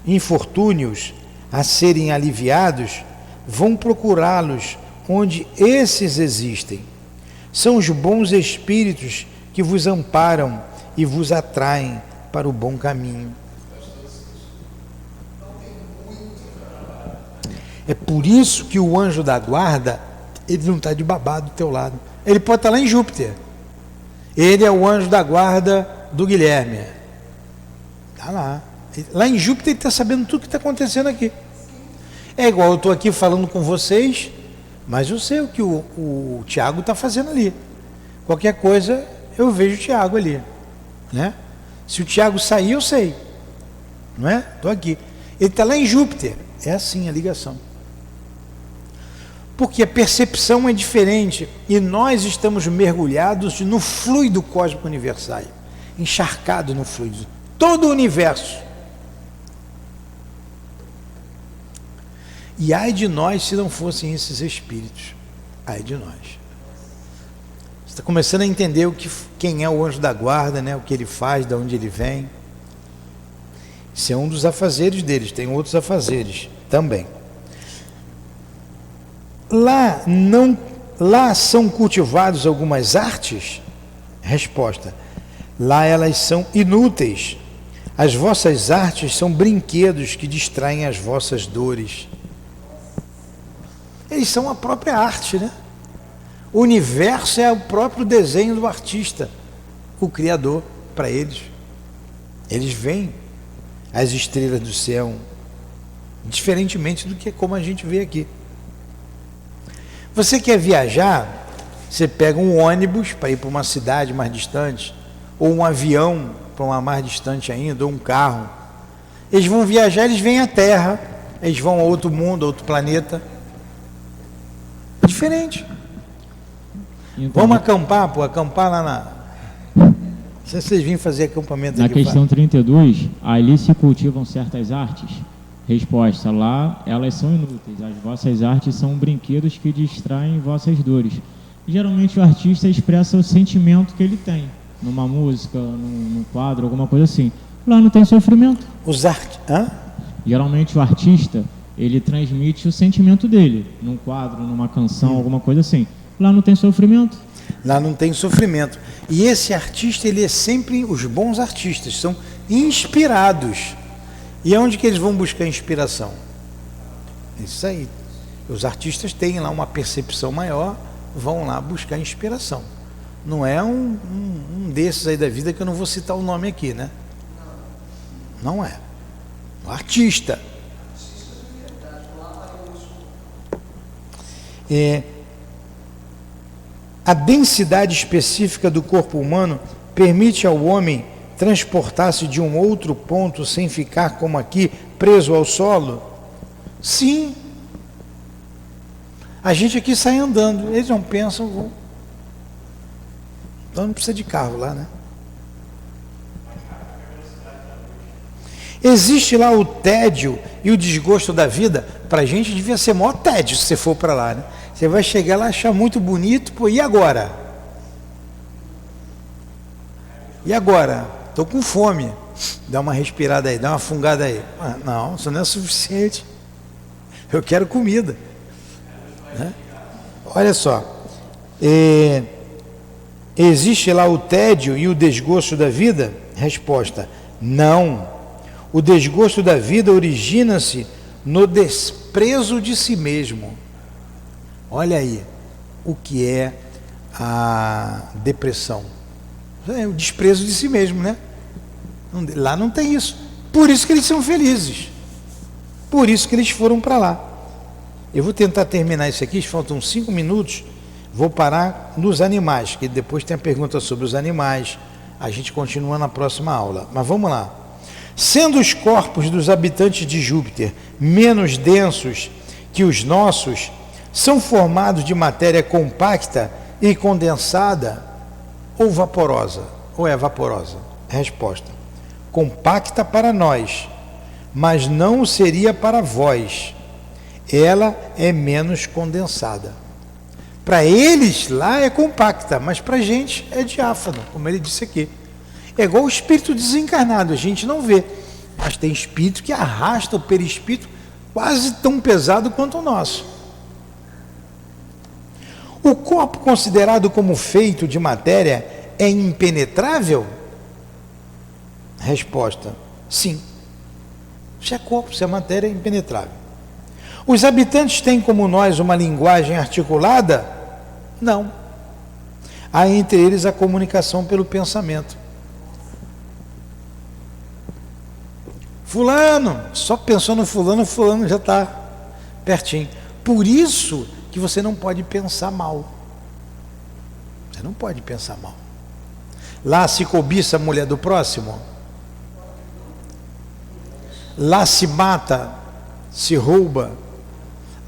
infortúnios a serem aliviados, vão procurá-los onde esses existem. São os bons espíritos que vos amparam e vos atraem para o bom caminho. É por isso que o anjo da guarda Ele não está de babado do teu lado. Ele pode estar lá em Júpiter. Ele é o anjo da guarda do Guilherme. Está lá. Lá em Júpiter ele está sabendo tudo que está acontecendo aqui. É igual eu estou aqui falando com vocês, mas eu sei o que o Tiago está fazendo ali. Qualquer coisa eu vejo o Tiago ali, né? Se o Tiago sair, eu sei, não é? Estou aqui. Ele está lá em Júpiter. É assim a ligação. Porque a percepção é diferente e nós estamos mergulhados no fluido cósmico universal, encharcado no fluido. Todo o universo. E ai de nós se não fossem esses espíritos. Ai de nós. Você está começando a entender quem é o anjo da guarda, né? O que ele faz, de onde ele vem. Isso é um dos afazeres deles, tem outros afazeres também. Lá são cultivados algumas artes? Resposta: lá elas são inúteis. As vossas artes são brinquedos que distraem as vossas dores. Eles são a própria arte, né? O universo é o próprio desenho do artista, o Criador, para eles. Eles veem as estrelas do céu diferentemente do que como a gente vê aqui. Você quer viajar, você pega um ônibus para ir para uma cidade mais distante, ou um avião para uma mais distante ainda, ou um carro. Eles vão viajar, eles vêm à Terra, eles vão a outro mundo, a outro planeta. Diferente. Então, vamos acampar lá na... Não sei se vocês vêm fazer acampamento na aqui. Na questão 32, ali se cultivam certas artes? Resposta: lá elas são inúteis. As vossas artes são brinquedos que distraem vossas dores. Geralmente o artista expressa o sentimento que ele tem, numa música, num quadro, alguma coisa assim. Lá não tem sofrimento. Geralmente o artista, ele transmite o sentimento dele, num quadro, numa canção, alguma coisa assim. Lá não tem sofrimento. Lá não tem sofrimento. E esse artista, ele é sempre, os bons artistas são inspirados. E onde que eles vão buscar inspiração? Isso aí. Os artistas têm lá uma percepção maior, vão lá buscar inspiração. Não é um desses aí da vida que eu não vou citar o nome aqui, né? Não é. O artista. A densidade específica do corpo humano permite ao homem transportar-se de um outro ponto sem ficar, como aqui, preso ao solo? Sim. A gente aqui sai andando, eles não pensam, então não precisa de carro lá, né? Existe lá o tédio e o desgosto da vida. Para a gente devia ser maior tédio se você for para lá, né? Você vai chegar lá, achar muito bonito, pô, e agora? E agora? Estou com fome. Dá uma respirada aí, dá uma fungada aí. Ah, não, isso não é suficiente. Eu quero comida. Né? Olha só. Existe lá o tédio e o desgosto da vida? Resposta: não. O desgosto da vida origina-se no desprezo de si mesmo. Olha aí o que é a depressão. É o desprezo de si mesmo, né? Lá não tem isso. Por isso que eles são felizes. Por isso que eles foram para lá. Eu vou tentar terminar isso aqui, faltam 5 minutos. Vou parar nos animais, que depois tem a pergunta sobre os animais. A gente continua na próxima aula. Mas vamos lá. Sendo os corpos dos habitantes de Júpiter menos densos que os nossos, são formados de matéria compacta e condensada ou vaporosa? Ou é vaporosa? Resposta: compacta para nós, mas não o seria para vós. Ela é menos condensada. Para eles lá é compacta, mas para a gente é diáfano, como ele disse aqui. É igual o espírito desencarnado, a gente não vê, mas tem espírito que arrasta o perispírito quase tão pesado quanto o nosso. O corpo considerado como feito de matéria é impenetrável? Resposta: sim. Se é corpo, se é matéria, é impenetrável. Os habitantes têm como nós uma linguagem articulada? Não. Há entre eles a comunicação pelo pensamento. Fulano, só pensou no fulano, fulano já está pertinho. Por isso que você não pode pensar mal. Você não pode pensar mal. Lá se cobiça a mulher do próximo. Lá se mata, se rouba.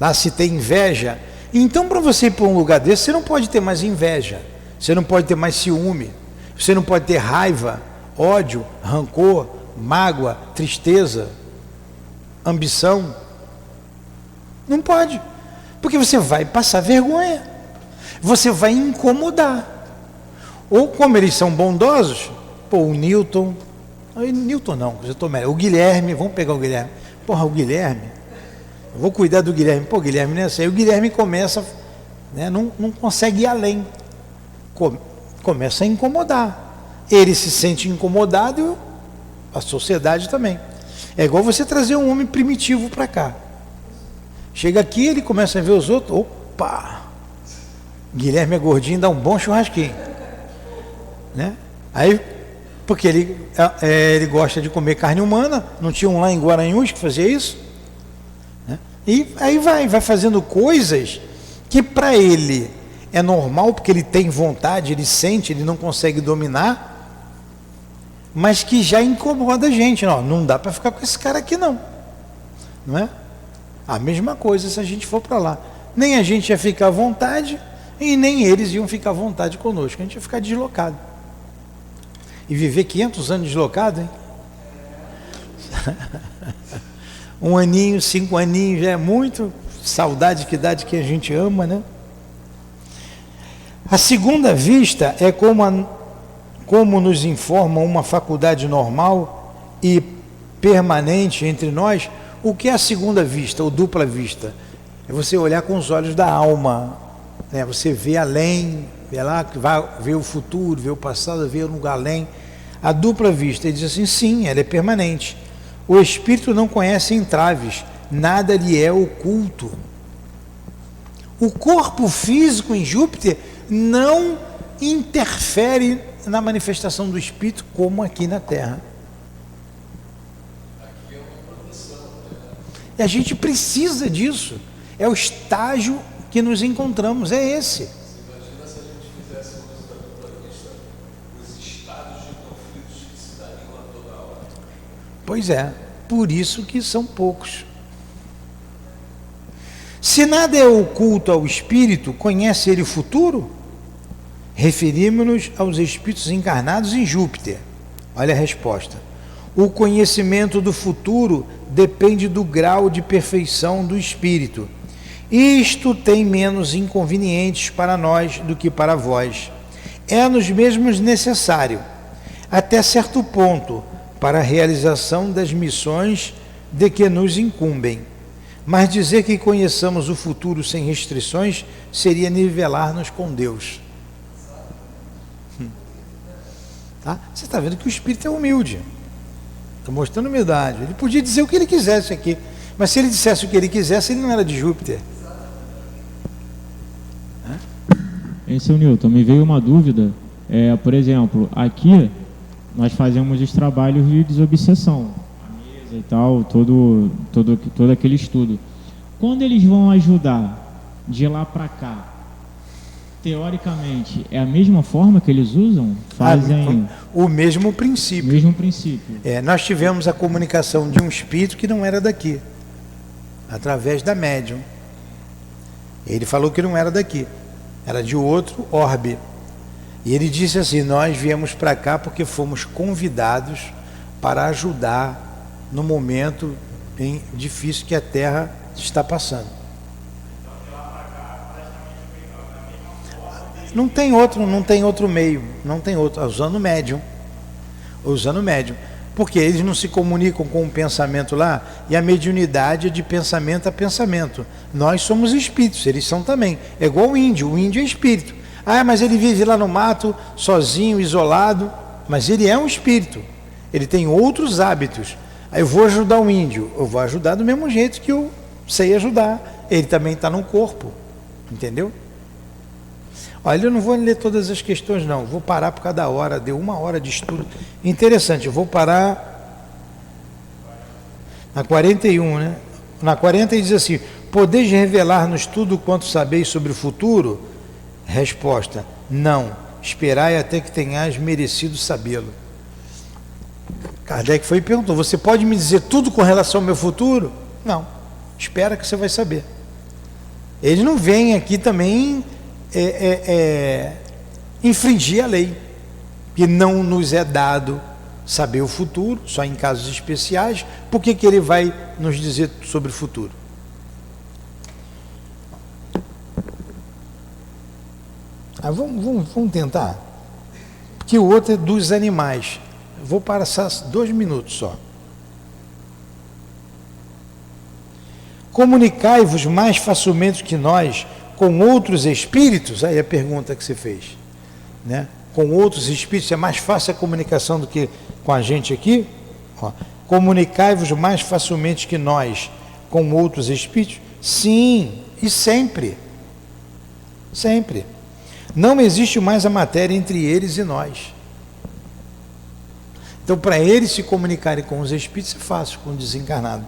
Lá se tem inveja. Então, para você ir para um lugar desse, você não pode ter mais inveja. Você não pode ter mais ciúme. Você não pode ter raiva, ódio, rancor, mágoa, tristeza, ambição. Não pode. Porque você vai passar vergonha. Você vai incomodar. Ou como eles são bondosos, pô, o Newton não, eu tô melhor. O Guilherme, vamos pegar o Guilherme. Porra, o Guilherme, eu vou cuidar do Guilherme. Pô, Guilherme não é assim. Aí o Guilherme começa, né, não consegue ir além. Começa a incomodar. Ele se sente incomodado e a sociedade também. É igual você trazer um homem primitivo para cá. Chega aqui, ele começa a ver os outros. Opa! Guilherme é gordinho, dá um bom churrasquinho. Né? Aí, porque ele gosta de comer carne humana, não tinha um lá em Guaranhuns que fazia isso? Né? E aí vai fazendo coisas que para ele é normal, porque ele tem vontade, ele sente, ele não consegue dominar, mas que já incomoda a gente. Não dá para ficar com esse cara aqui não é? A mesma coisa se a gente for para lá. Nem a gente ia ficar à vontade e nem eles iam ficar à vontade conosco. A gente ia ficar deslocado. E viver 500 anos deslocado, hein? 1 aninho, 5 aninhos já é muito. Saudade, que idade que a gente ama, né? A segunda vista é como nos informa uma faculdade normal e permanente entre nós. O que é a segunda vista, ou dupla vista? É você olhar com os olhos da alma, né? Você vê além, vê lá, vê o futuro, vê o passado, vê um lugar além. A dupla vista, ele diz assim, sim, ela é permanente. O espírito não conhece entraves, nada lhe é oculto. O corpo físico em Júpiter não interfere na manifestação do espírito como aqui na Terra. E a gente precisa disso. É o estágio que nos encontramos, é esse. Imagina se a gente fizesse uso da dupla vista, os estados de conflitos que se dariam a toda hora. Pois é, por isso que são poucos. Se nada é oculto ao espírito, conhece ele o futuro? Referimos-nos aos espíritos encarnados em Júpiter. Olha a resposta. O conhecimento do futuro depende do grau de perfeição do espírito. Isto tem menos inconvenientes para nós do que para vós. É-nos mesmos necessário, até certo ponto, para a realização das missões de que nos incumbem. Mas dizer que conheçamos o futuro sem restrições seria nivelar-nos com Deus. Tá? Você está vendo que o espírito é humilde. Está mostrando humildade. Ele podia dizer o que ele quisesse aqui, mas se ele dissesse o que ele quisesse, ele não era de Júpiter. Seu Newton, me veio uma dúvida. Por exemplo, aqui nós fazemos os trabalhos de desobsessão, a mesa e tal, todo aquele estudo. Quando eles vão ajudar de lá para cá, teoricamente, é a mesma forma que eles usam? Fazem o mesmo princípio. Mesmo princípio. Nós tivemos a comunicação de um espírito que não era daqui, através da médium. Ele falou que não era daqui, era de outro orbe. E ele disse assim: nós viemos para cá porque fomos convidados para ajudar no momento bem difícil que a Terra está passando. Não tem outro meio, não tem outro, usando médium. Porque eles não se comunicam com o pensamento lá, e a mediunidade é de pensamento a pensamento. Nós somos espíritos, eles são também. É igual o índio é espírito. Mas ele vive lá no mato, sozinho, isolado, mas ele é um espírito. Ele tem outros hábitos. Aí eu vou ajudar o índio, eu vou ajudar do mesmo jeito que sei ajudar. Ele também está no corpo, entendeu? Olha, eu não vou ler todas as questões não, vou parar por cada hora, deu 1 hora de estudo. Interessante, eu vou parar na 41, né? Na 40 ele diz assim: podeis revelar-nos tudo quanto sabeis sobre o futuro? Resposta: não, esperai até que tenhais merecido sabê-lo. Kardec foi e perguntou: você pode me dizer tudo com relação ao meu futuro? Não, espera que você vai saber. Eles não vêm aqui também infringir a lei, que não nos é dado saber o futuro, só em casos especiais. Por que ele vai nos dizer sobre o futuro? Vamos tentar, porque o outro é dos animais. Vou passar 2 minutos só. Comunicai-vos mais facilmente que nós com outros espíritos. Aí a pergunta que você fez, né? Com outros espíritos é mais fácil a comunicação do que com a gente aqui? Comunicai-vos mais facilmente que nós com outros espíritos? Sim, e sempre. Sempre. Não existe mais a matéria entre eles e nós. Então, para eles se comunicarem com os espíritos é fácil, com o desencarnado.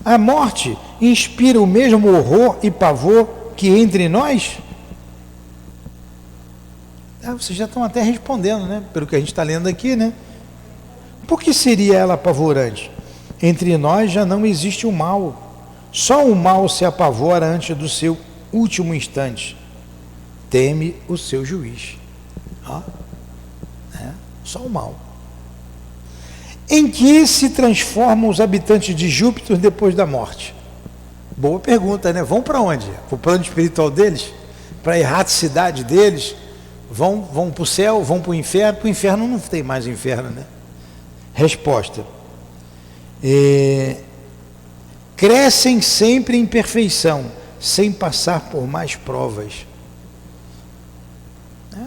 A morte inspira o mesmo horror e pavor que entre nós? Vocês já estão até respondendo, né? Pelo que a gente está lendo aqui, né? Por que seria ela apavorante? Entre nós já não existe o mal. Só o mal se apavora antes do seu último instante. Teme o seu juiz. Só o mal. Em que se transformam os habitantes de Júpiter depois da morte? Boa pergunta, né? Vão para onde? Para o plano espiritual deles? Para a erraticidade deles? Vão para o céu? Vão para o inferno? Para o inferno não tem mais inferno, né? Resposta: crescem sempre em perfeição, sem passar por mais provas.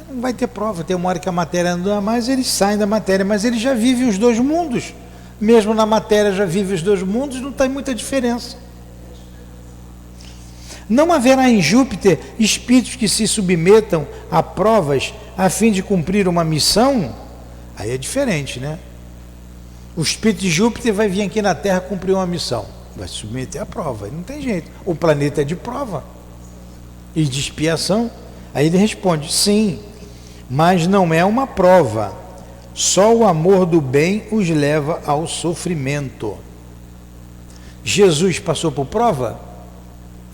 Não vai ter prova, tem uma hora que a matéria não dá mais, eles saem da matéria, mas eles já vivem os 2 mundos. Mesmo na matéria já vivem os 2 mundos, não tem muita diferença. Não haverá em Júpiter espíritos que se submetam a provas a fim de cumprir uma missão? Aí é diferente, né? O espírito de Júpiter vai vir aqui na Terra cumprir uma missão, vai se submeter à prova, não tem jeito. O planeta é de prova e de expiação. Aí ele responde: sim, mas não é uma prova. Só o amor do bem os leva ao sofrimento. Jesus passou por prova?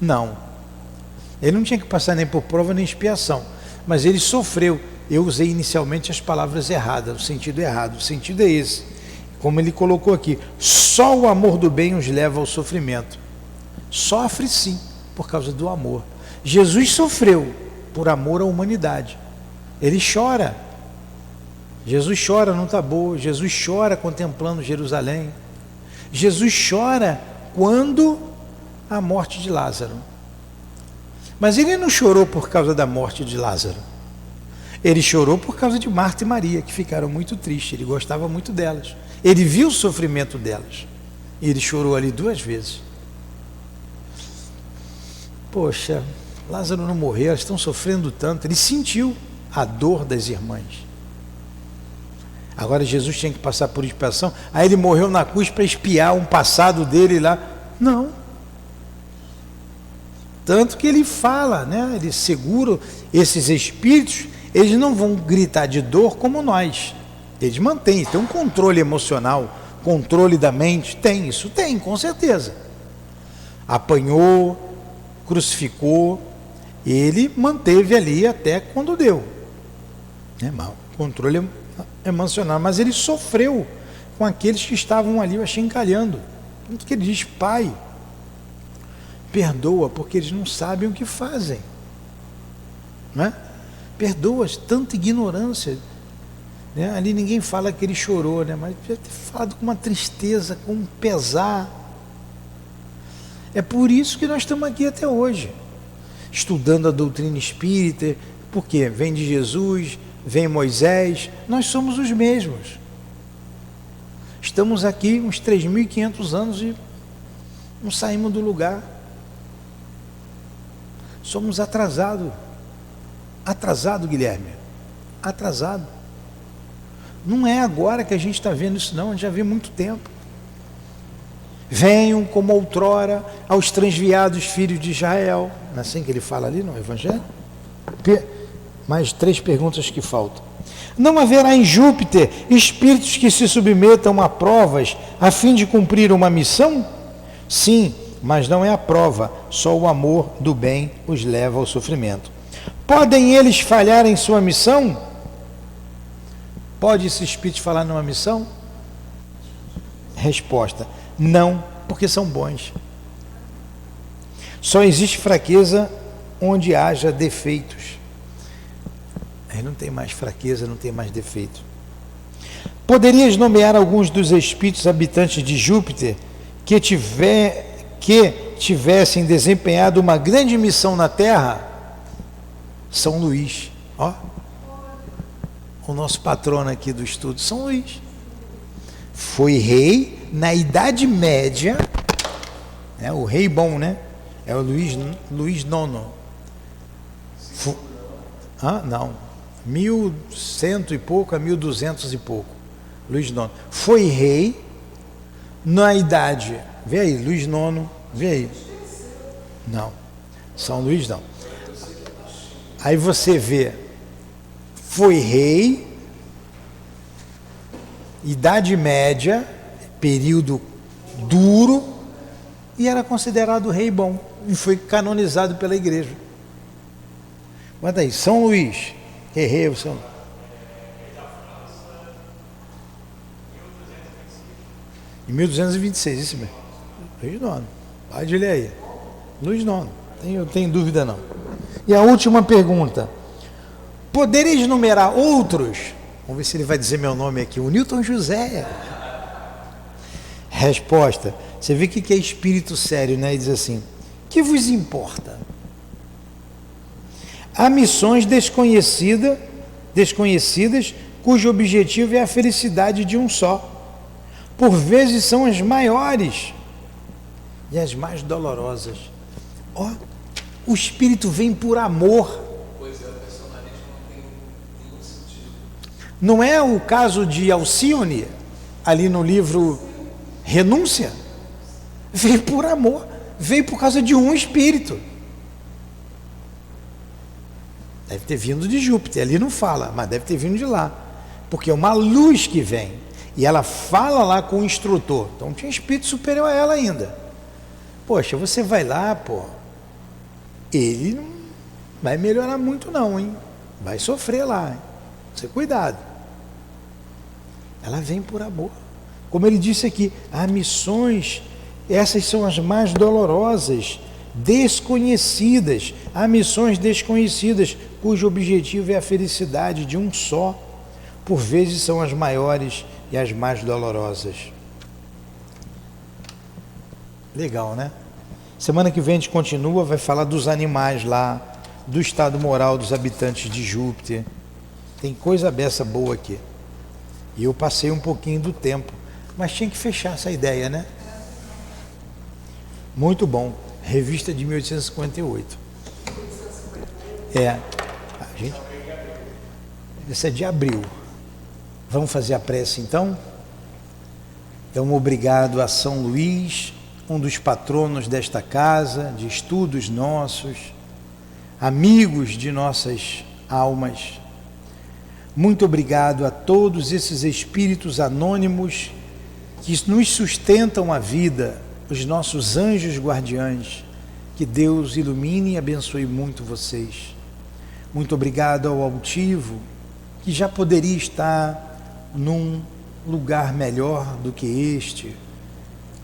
Não. Ele não tinha que passar nem por prova nem expiação, mas ele sofreu. Eu usei inicialmente as palavras erradas, o sentido errado. O sentido é esse, como ele colocou aqui: só o amor do bem os leva ao sofrimento. Sofre sim, por causa do amor. Jesus sofreu por amor à humanidade. Ele chora. Jesus chora no Tabor. Jesus chora contemplando Jerusalém. Jesus chora quando a morte de Lázaro. Mas ele não chorou por causa da morte de Lázaro. Ele chorou por causa de Marta e Maria, que ficaram muito tristes. Ele gostava muito delas. Ele viu o sofrimento delas. E ele chorou ali 2 vezes. Poxa, Lázaro não morreu, elas estão sofrendo tanto. Ele sentiu a dor das irmãs. Agora Jesus tinha que passar por expiação. Aí ele morreu na cruz para expiar um passado dele lá. Não. Tanto que ele fala, né? Ele segura esses espíritos. Eles não vão gritar de dor como nós. Eles mantêm, tem um controle emocional, controle da mente. Tem, isso tem, com certeza. Apanhou, crucificou, ele manteve ali até quando deu, né? Controle emocional, mas ele sofreu com aqueles que estavam ali o achincalhando. Tanto que ele diz: Pai, perdoa, porque eles não sabem o que fazem, né? Perdoa, tanta ignorância, né? Ali ninguém fala que ele chorou, né? Mas devia ter falado com uma tristeza, com um pesar. É por isso que nós estamos aqui até hoje, estudando a doutrina espírita, porque vem de Jesus, vem Moisés, nós somos os mesmos. Estamos aqui uns 3.500 anos Não saímos do lugar. Somos atrasados. Atrasado, Guilherme. Atrasado. Não é agora que a gente está vendo isso, não. A gente já vê há muito tempo. Venham como outrora aos transviados filhos de Israel. Não é assim que ele fala ali no Evangelho? Mais 3 perguntas que faltam. Não haverá em Júpiter espíritos que se submetam a provas a fim de cumprir uma missão? Sim, mas não é a prova, só o amor do bem os leva ao sofrimento. Podem eles falhar em sua missão? Pode esse espírito falar numa missão? Resposta: não, porque são bons. Só existe fraqueza onde haja defeitos. Aí não tem mais fraqueza, não tem mais defeito. Poderias nomear alguns dos espíritos habitantes de Júpiter que tivessem desempenhado uma grande missão na Terra? São Luís, ó, o nosso patrono aqui do estudo, São Luís. Foi rei na Idade Média, né? O rei bom, né? É o Luís IX. Não, 1100 e pouco a 1200 e pouco. Luís IX foi rei na idade. Vê aí, Luís IX, vê aí. Não, São Luís não. Aí você vê, foi rei, Idade Média, período duro, e era considerado rei bom, e foi canonizado pela igreja. Bota aí, São Luís, que rei, São Luís. Em 1226, isso mesmo. Luís IX, pode ler aí. Luís IX, eu tenho dúvida não. E a última pergunta: podereis numerar outros? Vamos ver se ele vai dizer meu nome aqui. O Newton José. Resposta: você vê que é espírito sério, né? E diz assim: que vos importa? Há missões desconhecidas, cujo objetivo é a felicidade de um só. Por vezes são as maiores e as mais dolorosas. Ó, o espírito vem por amor. Pois é, o personalismo não tem nenhum sentido. Não é o caso de Alcione, ali no livro Renúncia? Veio por amor, veio por causa de um espírito. Deve ter vindo de Júpiter, ali não fala, mas deve ter vindo de lá. Porque é uma luz que vem. E ela fala lá com o instrutor. Então tinha espírito superior a ela ainda. Poxa, você vai lá, pô. Ele não vai melhorar muito não, hein? Vai sofrer lá, hein? Você cuidado. Ela vem por amor. Como ele disse aqui, há missões, essas são as mais dolorosas, desconhecidas. Há missões desconhecidas, cujo objetivo é a felicidade de um só. Por vezes são as maiores e as mais dolorosas. Legal, né? Semana que vem a gente continua, vai falar dos animais lá, do estado moral dos habitantes de Júpiter. Tem coisa beça boa aqui. E eu passei um pouquinho do tempo, mas tinha que fechar essa ideia, né? Muito bom. Revista de 1858. Esse é de abril. Vamos fazer a prece então? Então, obrigado a São Luís, um dos patronos desta casa, de estudos nossos, amigos de nossas almas. Muito obrigado a todos esses espíritos anônimos que nos sustentam a vida, os nossos anjos guardiães. Que Deus ilumine e abençoe muito vocês. Muito obrigado ao altivo, que já poderia estar num lugar melhor do que este,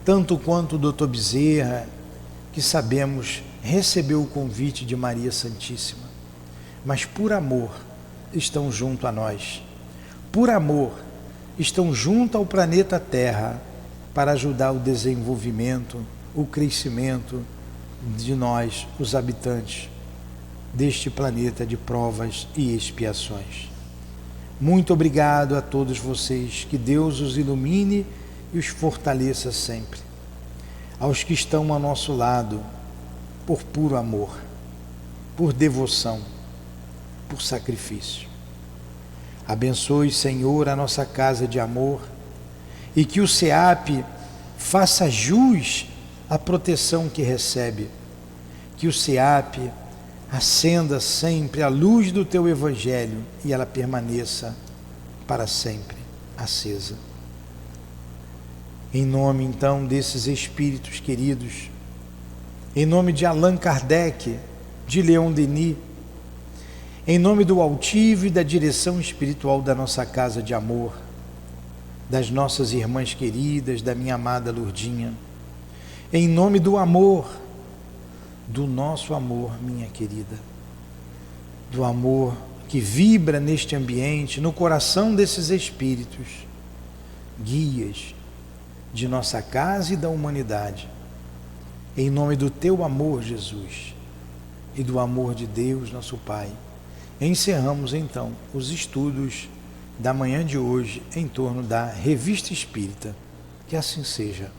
tanto quanto o doutor Bezerra, que sabemos recebeu o convite de Maria Santíssima, mas por amor estão junto a nós, por amor estão junto ao planeta Terra para ajudar o desenvolvimento, o crescimento de nós, os habitantes deste planeta de provas e expiações. Muito obrigado a todos vocês, que Deus os ilumine e os fortaleça sempre. aos que estão ao nosso lado, por puro amor, por devoção, por sacrifício. Abençoe, Senhor, a nossa casa de amor e que o SEAP faça jus à proteção que recebe. Que o SEAP acenda sempre a luz do Teu Evangelho e ela permaneça para sempre acesa. Em nome, então, desses espíritos queridos, em nome de Allan Kardec, de Leon Denis, em nome do altivo e da direção espiritual da nossa casa de amor, das nossas irmãs queridas, da minha amada Lourdinha, em nome do amor, do nosso amor, minha querida, do amor que vibra neste ambiente, no coração desses espíritos, guias de nossa casa e da humanidade, em nome do Teu amor, Jesus, e do amor de Deus, nosso Pai, encerramos então os estudos da manhã de hoje em torno da Revista Espírita. Que assim seja.